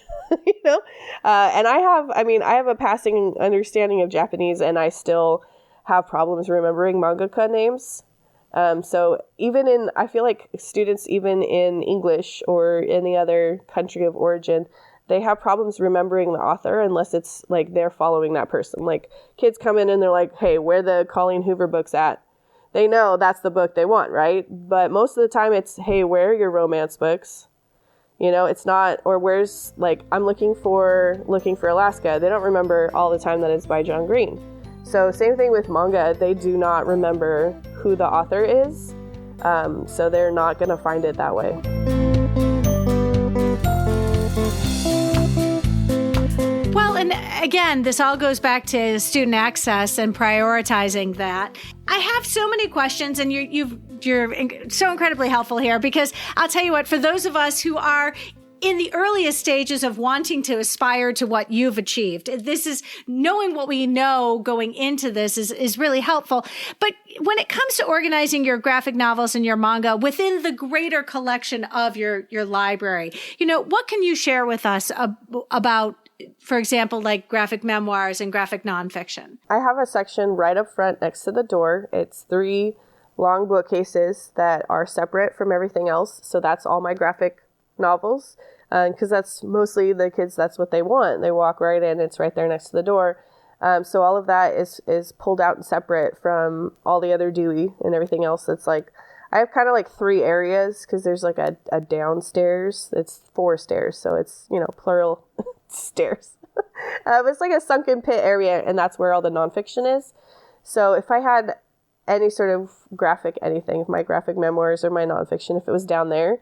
I have a passing understanding of Japanese, and I still have problems remembering mangaka names. So I feel like students, even in English or any other country of origin, they have problems remembering the author unless it's like they're following that person. Like kids come in and they're like, hey, where the Colleen Hoover books at? They know that's the book they want, right? But most of the time it's, hey, where are your romance books? It's not, or where's, like, I'm looking for Alaska. They don't remember all the time that it's by John Green. So same thing with manga. They do not remember who the author is. So they're not going to find it that way. Well, and again, this all goes back to student access and prioritizing that. I have so many questions, and you're so incredibly helpful here, because I'll tell you what, for those of us who are in the earliest stages of wanting to aspire to what you've achieved, this is knowing what we know going into this is really helpful. But when it comes to organizing your graphic novels and your manga within the greater collection of your library, what can you share with us about, for example, like graphic memoirs and graphic nonfiction? I have a section right up front next to the door. It's 3 long bookcases that are separate from everything else. So that's all my graphic novels, because that's mostly the kids, that's what they want. They walk right in, it's right there next to the door. So all of that is pulled out and separate from all the other Dewey and everything else. It's like, I have kind of like 3 areas, because there's like a downstairs. It's 4 stairs, so it's, plural stairs. It's like a sunken pit area, and that's where all the nonfiction is. So if I had any sort of graphic anything, if my graphic memoirs or my nonfiction, if it was down there,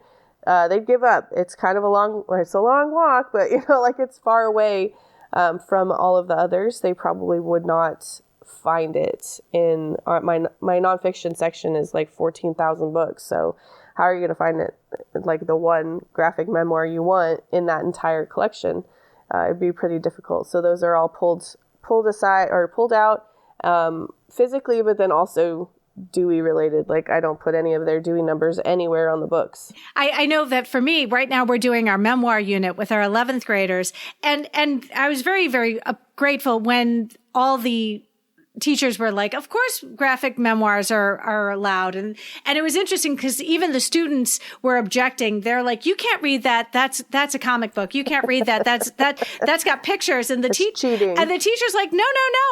they'd give up. It's kind of a long walk, but it's far away from all of the others. They probably would not find it in my nonfiction section is like 14,000 books. So how are you going to find it, like the one graphic memoir you want in that entire collection? It'd be pretty difficult. So those are all pulled aside or pulled out physically, but then also Dewey related. Like I don't put any of their Dewey numbers anywhere on the books. I know that for me right now, we're doing our memoir unit with our 11th graders. And I was very, very grateful when all the teachers were like, of course, graphic memoirs are allowed. And it was interesting because even the students were objecting. They're like, you can't read that. That's a comic book. You can't read that. That's got pictures. And the cheating. And the teacher's like, no.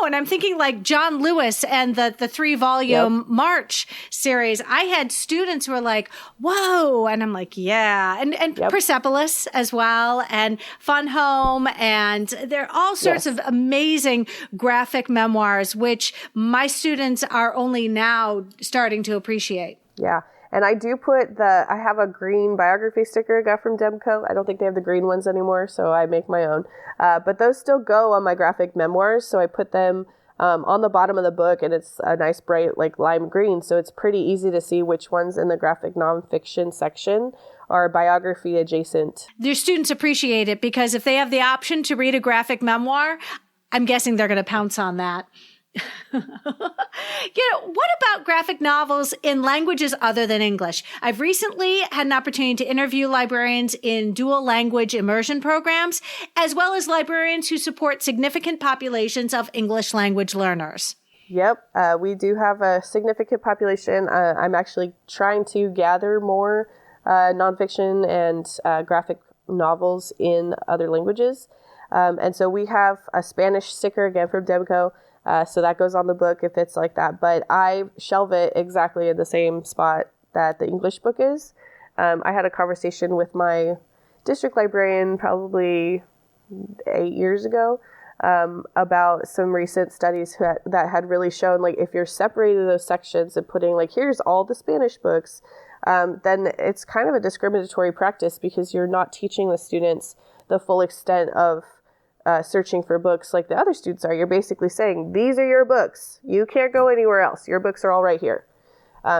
And I'm thinking like John Lewis and the 3-volume March series. I had students who were like, whoa. And I'm like, yeah. And Persepolis as well. And Fun Home. And there are all sorts of amazing graphic memoirs, which my students are only now starting to appreciate. Yeah. And I do I have a green biography sticker I got from Demco. I don't think they have the green ones anymore, so I make my own. But those still go on my graphic memoirs, so I put them on the bottom of the book, and it's a nice bright like lime green, so it's pretty easy to see which ones in the graphic nonfiction section are biography adjacent. Your students appreciate it because if they have the option to read a graphic memoir, I'm guessing they're going to pounce on that. What about graphic novels in languages other than English? I've recently had an opportunity to interview librarians in dual language immersion programs, as well as librarians who support significant populations of English language learners. Yep, we do have a significant population. I'm actually trying to gather more nonfiction and graphic novels in other languages. And so we have a Spanish sticker, again, from Demco. So that goes on the book if it's like that. But I shelve it exactly in the same spot that the English book is. I had a conversation with my district librarian probably 8 years ago about some recent studies that had really shown, like, if you're separating those sections and putting, like, here's all the Spanish books, then it's kind of a discriminatory practice because you're not teaching the students the full extent of searching for books like the other students are. You're basically saying, these are your books. You can't go anywhere else. Your books are all right here.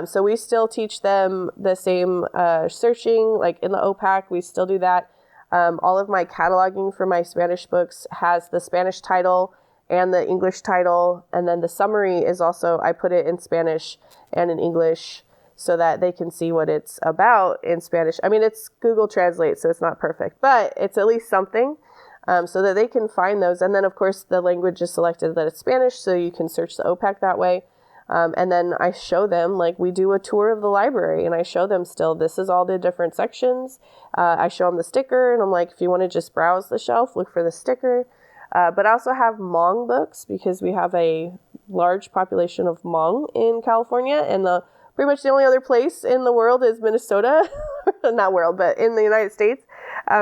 So we still teach them the same searching, like in the OPAC, we still do that. All of my cataloging for my Spanish books has the Spanish title and the English title. And then the summary is also, I put it in Spanish and in English so that they can see what it's about in Spanish. I mean, it's Google Translate, so it's not perfect, but it's at least something. So that they can find those. And then, of course, the language is selected that it's Spanish, so you can search the OPAC that way. And then I show them, like, we do a tour of the library, and I show them still, this is all the different sections. I show them the sticker, and I'm like, if you want to just browse the shelf, look for the sticker. But I also have Hmong books because we have a large population of Hmong in California, and pretty much the only other place in the world is Minnesota. Not world, but in the United States.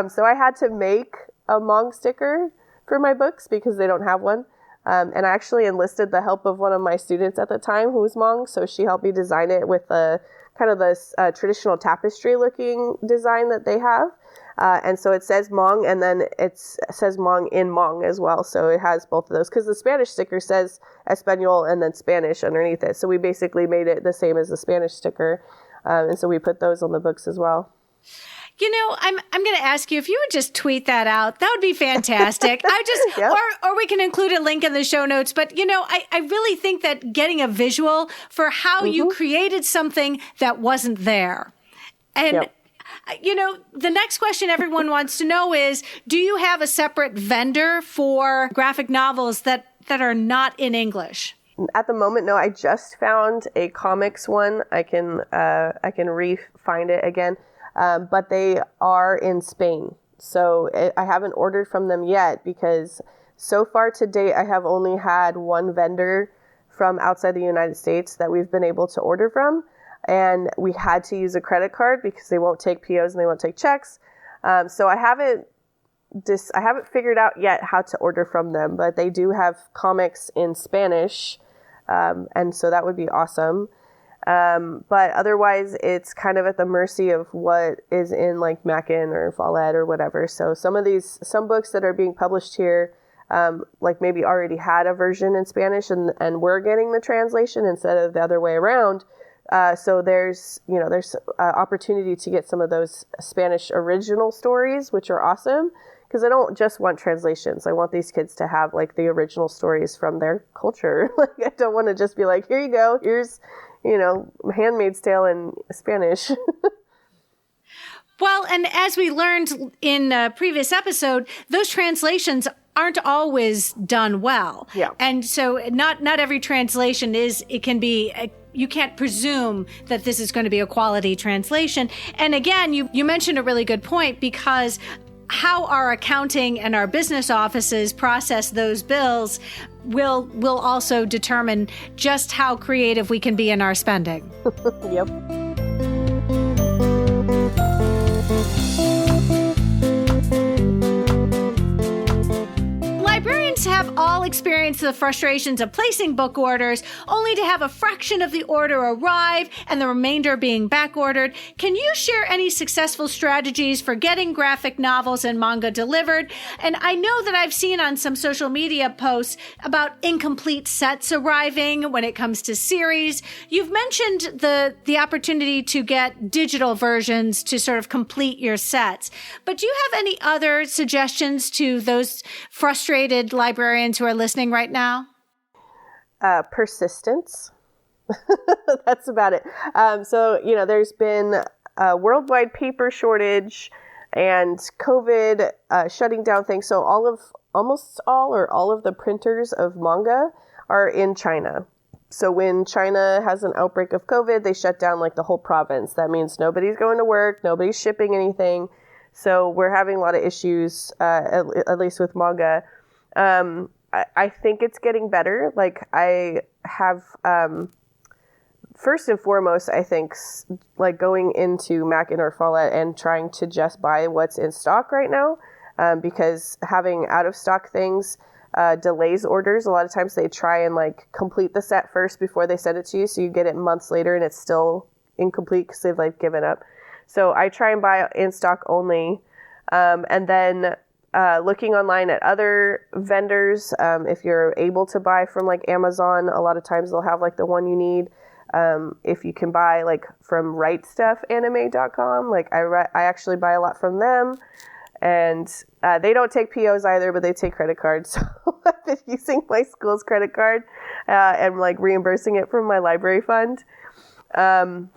So I had to make a Hmong sticker for my books because they don't have one. And I actually enlisted the help of one of my students at the time who was Hmong. So she helped me design it with kind of this traditional tapestry looking design that they have. And so it says Hmong, and then it says Hmong in Hmong as well. So it has both of those because the Spanish sticker says Espanol and then Spanish underneath it. So we basically made it the same as the Spanish sticker. And so we put those on the books as well. I'm going to ask you if you would just tweet that out. That would be fantastic. Yep. or we can include a link in the show notes. But, I really think that getting a visual for how you created something that wasn't there. And, the next question everyone wants to know is, do you have a separate vendor for graphic novels that are not in English? At the moment, no. I just found a comics one. I can re-find it again. But they are in Spain. So I haven't ordered from them yet because so far to date, I have only had one vendor from outside the United States that we've been able to order from. And we had to use a credit card because they won't take POs and they won't take checks. So I haven't figured out yet how to order from them, but they do have comics in Spanish. And so that would be awesome. But otherwise, it's kind of at the mercy of what is in like Mackin or Follett or whatever. So some books that are being published here, like maybe already had a version in Spanish and we're getting the translation instead of the other way around. So there's opportunity to get some of those Spanish original stories, which are awesome. Because I don't just want translations. I want these kids to have like the original stories from their culture. Like I don't want to just be like, here you go, here's Handmaid's Tale in Spanish. Well, and as we learned in a previous episode, those translations aren't always done well. Yeah. And so not every translation you can't presume that this is going to be a quality translation. And again, you mentioned a really good point because how our accounting and our business offices process those bills will also determine just how creative we can be in our spending. Yep. Librarians have all experienced the frustrations of placing book orders only to have a fraction of the order arrive and the remainder being back ordered. Can you share any successful strategies for getting graphic novels and manga delivered? And I know that I've seen on some social media posts about incomplete sets arriving when it comes to series. You've mentioned the opportunity to get digital versions to sort of complete your sets. But do you have any other suggestions to those frustrated librarians who are listening right now? Persistence. That's about it. So, there's been a worldwide paper shortage and COVID shutting down things. So almost all of the printers of manga are in China. So when China has an outbreak of COVID, they shut down like the whole province. That means nobody's going to work, nobody's shipping anything. So we're having a lot of issues, at least with manga. I think it's getting better. Like I have, first and foremost, I think like going into Mackin or Follett and trying to just buy what's in stock right now, because having out of stock things delays orders. A lot of times they try and like complete the set first before they send it to you, so you get it months later and it's still incomplete because they've like given up. So I try and buy in stock only, and then looking online at other vendors. If you're able to buy from like Amazon, a lot of times they'll have like the one you need. If you can buy like from rightstuffanime.com, like I actually buy a lot from them, and they don't take POs either, but they take credit cards. So I've been using my school's credit card and like reimbursing it from my library fund. And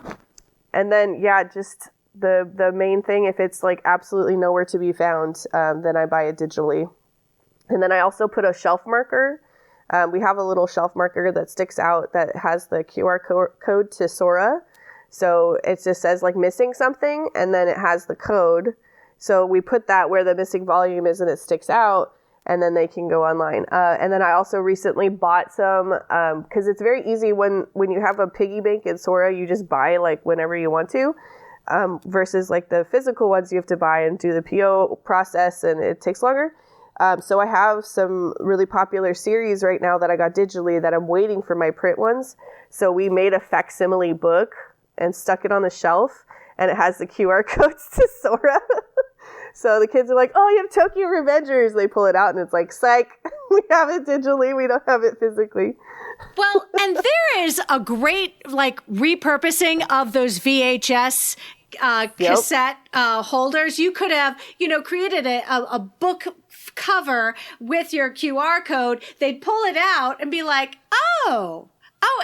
then, just the main thing, if it's like absolutely nowhere to be found, then I buy it digitally. And then I also put a shelf marker. We have a little shelf marker that sticks out that has the QR code to Sora. So it just says like missing something, and then it has the code. So we put that where the missing volume is and it sticks out, and then they can go online. And then I also recently bought some, because it's very easy when you have a piggy bank in Sora, you just buy like whenever you want to, versus like the physical ones you have to buy and do the PO process, and it takes longer. So I have some really popular series right now that I got digitally that I'm waiting for my print ones. So we made a facsimile book and stuck it on the shelf, and it has the QR codes to Sora. So the kids are like, oh, you have Tokyo Revengers. They pull it out and it's like, psych, we have it digitally. We don't have it physically. Well, and there is a great like repurposing of those VHS cassette holders. You could have, created a book cover with your QR code. They'd pull it out and be like, oh,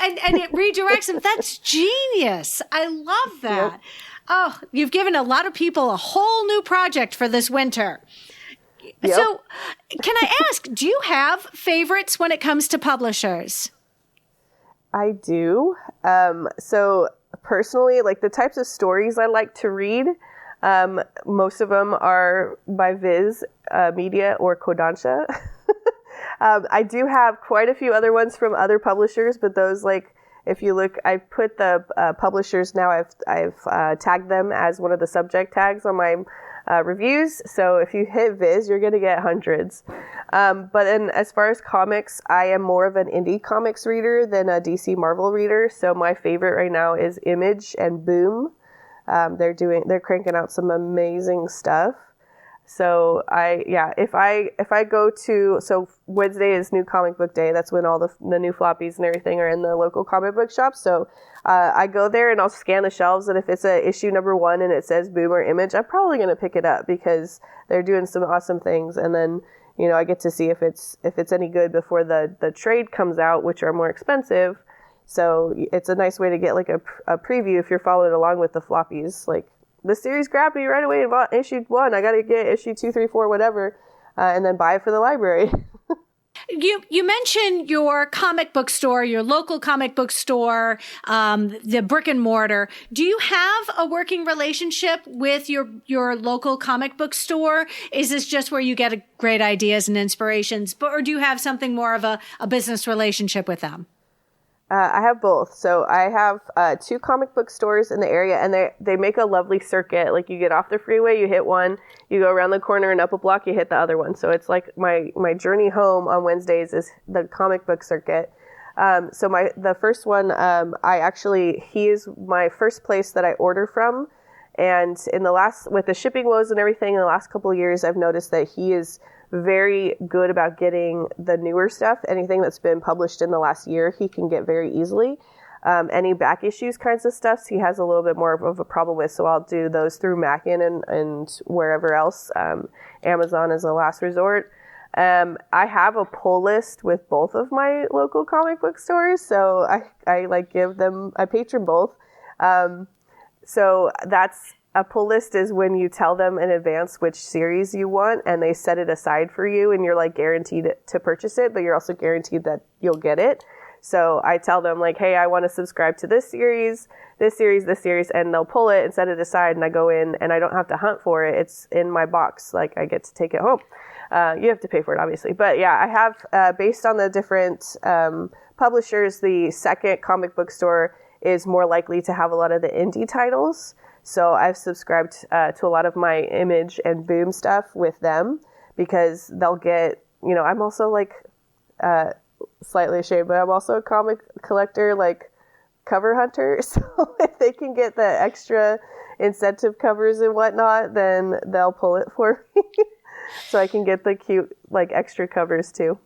and it redirects them. That's genius. I love that. Yep. Oh, you've given a lot of people a whole new project for this winter. Yep. So can I ask, do you have favorites when it comes to publishers? I do. So personally, like the types of stories I like to read, most of them are by Viz Media or Kodansha. I do have quite a few other ones from other publishers, but those like, if you look, I put the publishers now, I've tagged them as one of the subject tags on my reviews. So if you hit Viz, you're going to get hundreds. But then as far as comics, I am more of an indie comics reader than a DC Marvel reader. So my favorite right now is Image and Boom. They're cranking out some amazing stuff. So if I go to, so Wednesday is New Comic Book Day. That's when all the new floppies and everything are in the local comic book shop. So I go there and I'll scan the shelves, and if it's a issue number 1 and it says Boom or Image, I'm probably going to pick it up because they're doing some awesome things. And then, I get to see if it's any good before the trade comes out, which are more expensive. So it's a nice way to get like a preview if you're following along with the floppies. Like, the series grabbed me right away and bought issue 1. I got to get issue 2, 3, 4, whatever, and then buy it for the library. You mentioned your comic book store, your local comic book store, the brick and mortar. Do you have a working relationship with your local comic book store? Is this just where you get great ideas and inspirations, or do you have something more of a business relationship with them? I have both. So I have 2 comic book stores in the area, and they make a lovely circuit. Like, you get off the freeway, you hit one, you go around the corner and up a block, you hit the other one. So it's like my journey home on Wednesdays is the comic book circuit. So the first one, he is my first place that I order from. And with the shipping woes and everything in the last couple of years, I've noticed that he is very good about getting the newer stuff. Anything that's been published in the last year, he can get very easily. Any back issues kinds of stuff, he has a little bit more of a problem with, so I'll do those through Mackin and wherever else. Amazon is a last resort. I have a pull list with both of my local comic book stores, so I like give them, I patron both. So that's a pull list is when you tell them in advance which series you want and they set it aside for you and you're like guaranteed to purchase it, but you're also guaranteed that you'll get it. So I tell them like, hey, I want to subscribe to this series, and they'll pull it and set it aside and I go in and I don't have to hunt for it. It's in my box. Like I get to take it home. You have to pay for it, obviously. But yeah, I have, based on the different publishers, the second comic book store is more likely to have a lot of the indie titles. So I've subscribed to a lot of my Image and Boom stuff with them because they'll get, you know, I'm also like slightly ashamed, but I'm also a comic collector, like cover hunter. So if they can get the extra incentive covers and whatnot, then they'll pull it for me. So I can get the cute, like, extra covers too.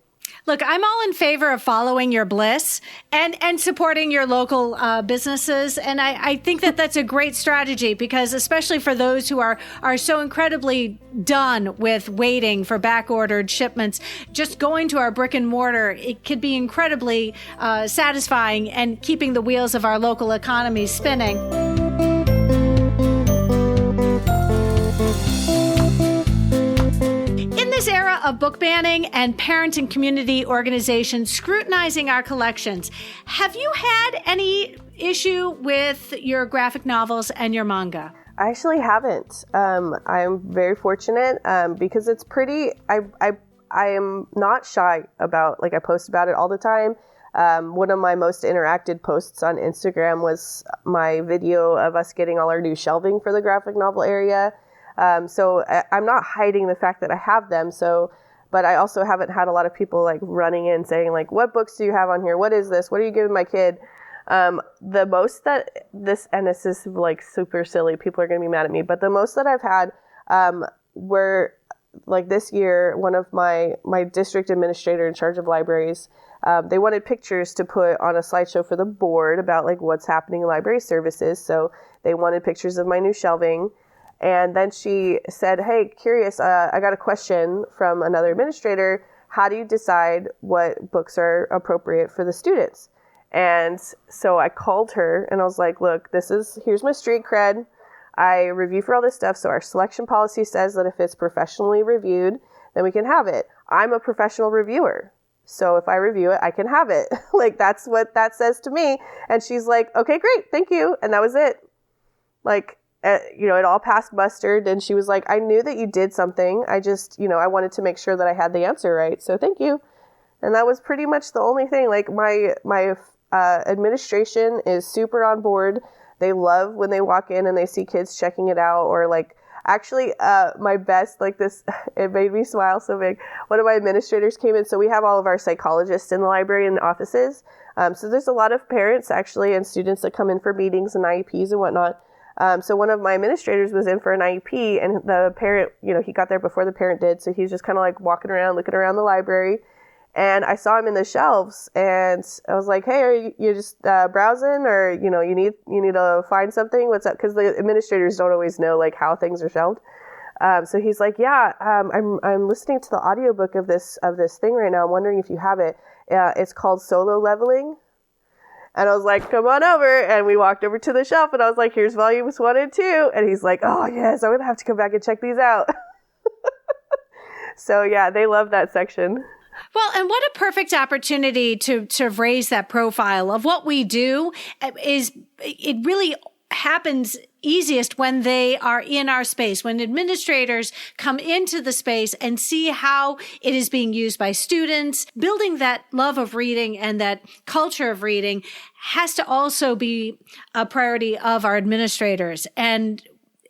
Look, I'm all in favor of following your bliss and supporting your local businesses. And I think that that's a great strategy because especially for those who are so incredibly done with waiting for back-ordered shipments, just going to our brick and mortar, it could be incredibly satisfying and keeping the wheels of our local economy spinning. In this era of book banning and parent and community organizations scrutinizing our collections, have you had any issue with your graphic novels and your manga? I actually haven't. I'm very fortunate because it's pretty. I am not shy about, like, I post about it all the time. One of my most interacted posts on Instagram was my video of us getting all our new shelving for the graphic novel area. So I'm not hiding the fact that I have them. So, but I also haven't had a lot of people like running in saying like, what books do you have on here? What is this? What are you giving my kid? The most that this, and this is like super silly, people are going to be mad at me, but the most that I've had, were like this year, one of my district administrator in charge of libraries, they wanted pictures to put on a slideshow for the board about like what's happening in library services. So they wanted pictures of my new shelving. And then she said, hey, curious, I got a question from another administrator. How do you decide what books are appropriate for the students? And so I called her and I was like, look, here's my street cred. I review for all this stuff. So our selection policy says that if it's professionally reviewed, then we can have it. I'm a professional reviewer. So if I review it, I can have it. Like, that's what that says to me. And she's like, okay, great. Thank you. And that was it. Like, it all passed muster. And she was like, I knew that you did something. I just, I wanted to make sure that I had the answer right. So thank you. And that was pretty much the only thing. Like my administration is super on board. They love when they walk in and they see kids checking it out, or like, actually, my best, like this, it made me smile so big. One of my administrators came in. So we have all of our psychologists in the library and offices. So there's a lot of parents actually and students that come in for meetings and IEPs and whatnot. So one of my administrators was in for an IEP, and the parent, he got there before the parent did. So he's just kind of like walking around, looking around the library. And I saw him in the shelves and I was like, hey, are you just browsing, or, you need to find something? What's up? Cause the administrators don't always know like how things are shelved. So he's like, yeah, I'm listening to the audiobook of this thing right now. I'm wondering if you have it. It's called Solo Leveling. And I was like, come on over. And we walked over to the shelf and I was like, here's volumes 1 and 2. And he's like, oh yes, I'm going to have to come back and check these out. So yeah, they love that section. Well, and what a perfect opportunity to raise that profile of what we do. It really happens easiest when they are in our space, when administrators come into the space and see how it is being used by students. Building that love of reading and that culture of reading has to also be a priority of our administrators. And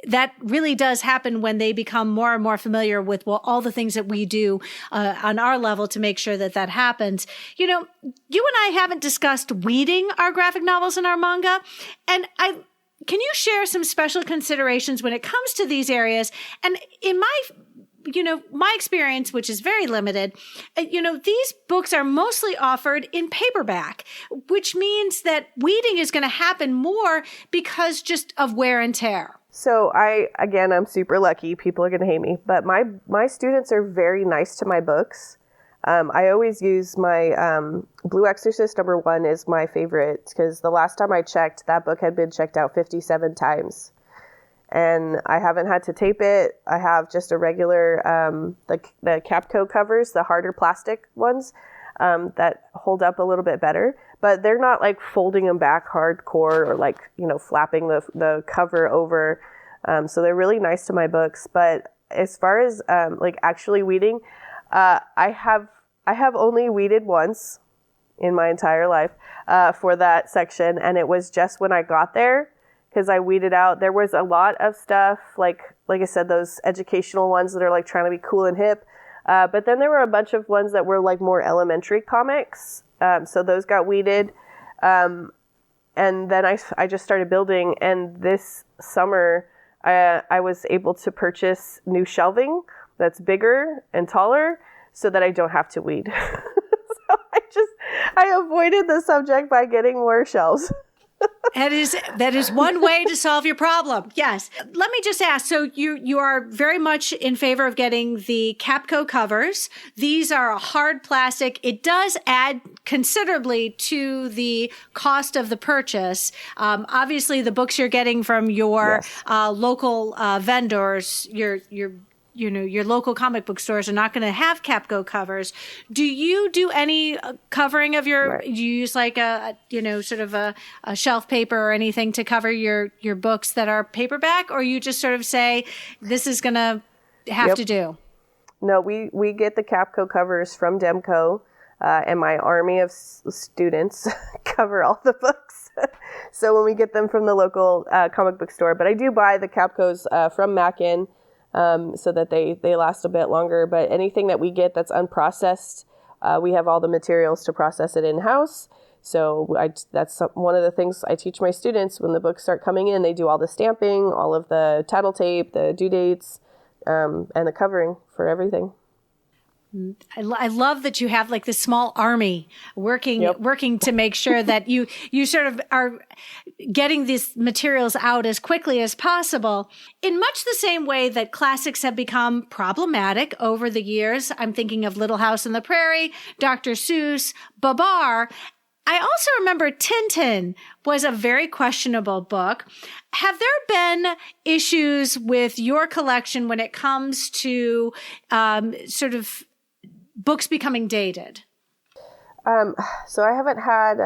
that really does happen when they become more and more familiar with all the things that we do on our level to make sure that happens. You and I haven't discussed weeding our graphic novels and our manga. And can you share some special considerations when it comes to these areas? And in my experience, which is very limited, these books are mostly offered in paperback, which means that weeding is going to happen more because just of wear and tear. So I'm super lucky. People are going to hate me, but my students are very nice to my books. I always use my Blue Exorcist #1 is my favorite because the last time I checked, that book had been checked out 57 times. And I haven't had to tape it. I have just a regular, the Capco covers, the harder plastic ones that hold up a little bit better. But they're not like folding them back hardcore or like, flapping the cover over. So they're really nice to my books. But as far as like actually weeding, I have only weeded once in my entire life for that section. And it was just when I got there. Because I weeded out, there was a lot of stuff, like I said, those educational ones that are like trying to be cool and hip. But then there were a bunch of ones that were like more elementary comics. So those got weeded. And then I just started building. And this summer, I was able to purchase new shelving that's bigger and taller so that I don't have to weed. So I avoided the subject by getting more shelves. That is one way to solve your problem. Yes. Let me just ask. So you are very much in favor of getting the Capco covers. These are a hard plastic. It does add considerably to the cost of the purchase. Obviously, the books you're getting from your local vendors, your local comic book stores are not going to have Capco covers. Do you do any covering of your, Right. do you use like sort of a shelf paper or anything to cover your books that are paperback? Or you just sort of say, this is going to have to do? No, we get the Capco covers from Demco, and my army of students cover all the books. So when we get them from the local comic book store, but I do buy the Capcos from Mackin, so that they last a bit longer. But anything that we get that's unprocessed, we have all the materials to process it in-house. So that's one of the things I teach my students when the books start coming in. They do all the stamping, all of the title tape, the due dates, and the covering for everything. I love that you have like this small army working to make sure that you sort of are getting these materials out as quickly as possible in much the same way that classics have become problematic over the years. I'm thinking of Little House on the Prairie, Dr. Seuss, Babar. I also remember Tintin was a very questionable book. Have there been issues with your collection when it comes to sort of books becoming dated? So I haven't had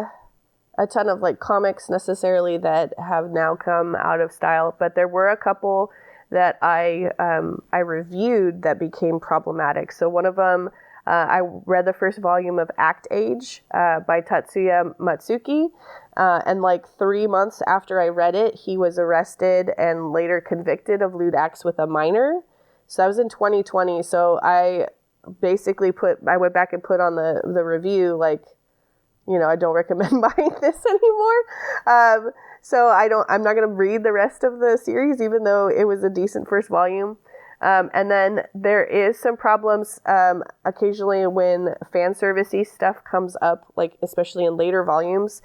a ton of like comics necessarily that have now come out of style, but there were a couple that I reviewed that became problematic. So one of them, I read the first volume of Act Age by Tatsuya Matsuki, and like 3 months after I read it, he was arrested and later convicted of lewd acts with a minor. So that was in 2020. So I basically I went back and put on the review, like, I don't recommend buying this anymore. So I'm not going to read the rest of the series, even though it was a decent first volume. And then there is some problems, occasionally when fan servicey stuff comes up, like especially in later volumes.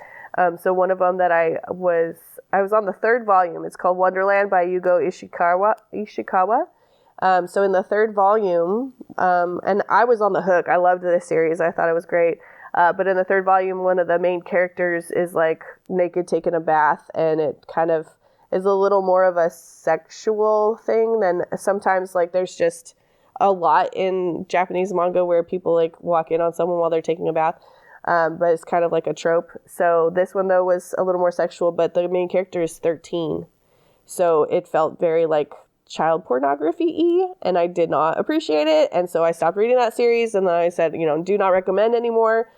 So one of them that I was on the third volume. It's called Wonderland by Yugo Ishikawa. So in the third volume, and I was on the hook. I loved this series. I thought it was great. But in the third volume, one of the main characters is like naked taking a bath, and it kind of is a little more of a sexual thing than sometimes like there's just a lot in Japanese manga where people like walk in on someone while they're taking a bath. But it's kind of like a trope. So this one though was a little more sexual, but the main character is 13. So it felt very like child pornography-y, and I did not appreciate it. And so I stopped reading that series, and then I said, do not recommend anymore.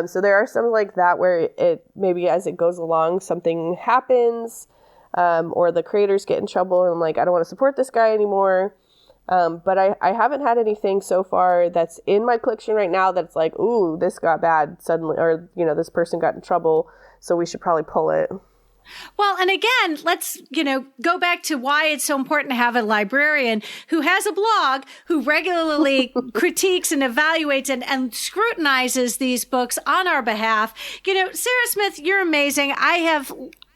So there are some like that where it maybe as it goes along, something happens, or the creators get in trouble and I'm like, I don't want to support this guy anymore. But I haven't had anything so far that's in my collection right now that's like, ooh, this got bad suddenly, or, this person got in trouble, so we should probably pull it. Well, and again, let's, go back to why it's so important to have a librarian who has a blog, who regularly critiques and evaluates and scrutinizes these books on our behalf. Sara Smith, you're amazing. I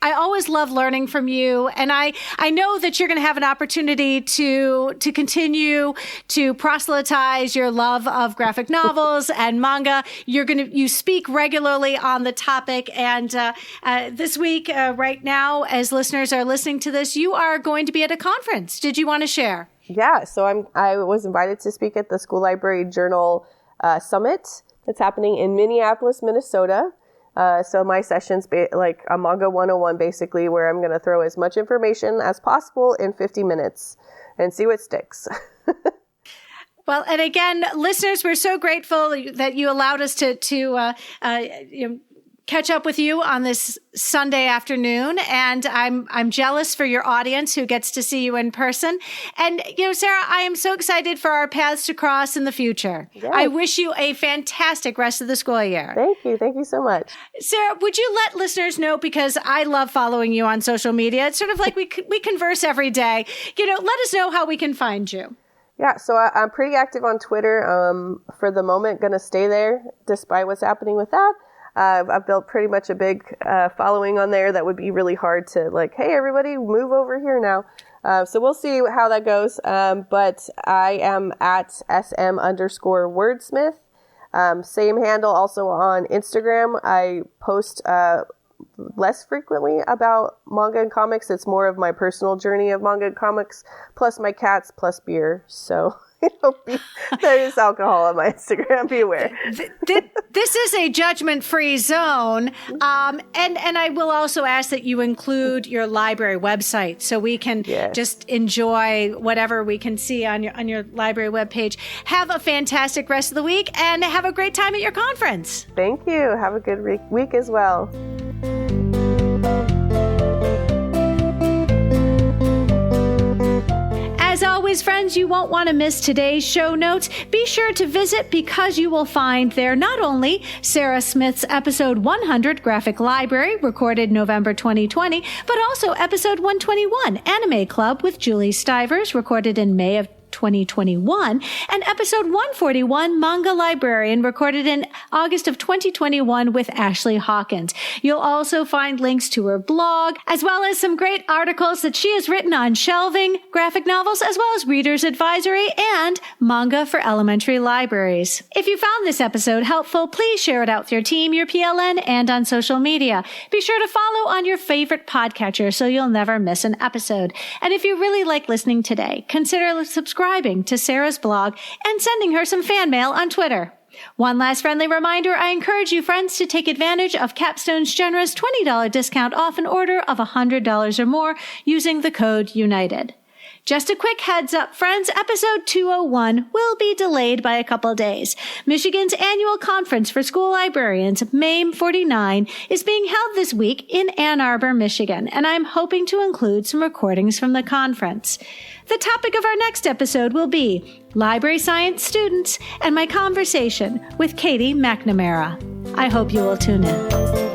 I always love learning from you. And I know that you're going to have an opportunity to continue to proselytize your love of graphic novels and manga. You speak regularly on the topic. And this week, right now, as listeners are listening to this, you are going to be at a conference. Did you want to share? Yeah, so I was invited to speak at the School Library Journal Summit that's happening in Minneapolis, Minnesota. So my session's like a Manga 101, basically, where I'm going to throw as much information as possible in 50 minutes and see what sticks. Well, and again, listeners, we're so grateful that you allowed us to catch up with you on this Sunday afternoon. And I'm jealous for your audience who gets to see you in person. And, Sara, I am so excited for our paths to cross in the future. Yes. I wish you a fantastic rest of the school year. Thank you. Thank you so much. Sara, would you let listeners know, because I love following you on social media. It's sort of like we converse every day. Let us know how we can find you. Yeah, so I'm pretty active on Twitter. For the moment, going to stay there despite what's happening with that. I've built pretty much a big following on there that would be really hard to hey, everybody, move over here now. So we'll see how that goes. But I am at SM_wordsmith. Same handle also on Instagram. I post less frequently about manga and comics. It's more of my personal journey of manga and comics, plus my cats, plus beer. So there is alcohol on my Instagram. Be aware. This is a judgment-free zone. And I will also ask that you include your library website so we can just enjoy whatever we can see on your library webpage. Have a fantastic rest of the week and have a great time at your conference. Thank you. Have a good week as well. As always, friends, you won't want to miss today's show notes. Be sure to visit, because you will find there not only Sara Smith's episode 100 Graphic Library, recorded November 2020, but also episode 121 Anime Club with Julie Stivers, recorded in May of 2021, and episode 141 Manga Librarian, recorded in August of 2021 with Ashley Hawkins. You'll also find links to her blog, as well as some great articles that she has written on shelving, graphic novels, as well as reader's advisory and manga for elementary libraries. If you found this episode helpful, please share it out with your team, your PLN, and on social media. Be sure to follow on your favorite podcatcher so you'll never miss an episode. And if you really like listening today, consider subscribing to Sara's blog and sending her some fan mail on Twitter. One last friendly reminder, I encourage you friends to take advantage of Capstone's generous $20 discount off an order of $100 or more using the code UNITED. Just a quick heads up, friends, episode 201 will be delayed by a couple days. Michigan's annual conference for school librarians, MAME 49, is being held this week in Ann Arbor, Michigan, and I'm hoping to include some recordings from the conference. The topic of our next episode will be library science students and my conversation with Katie McNamara. I hope you will tune in.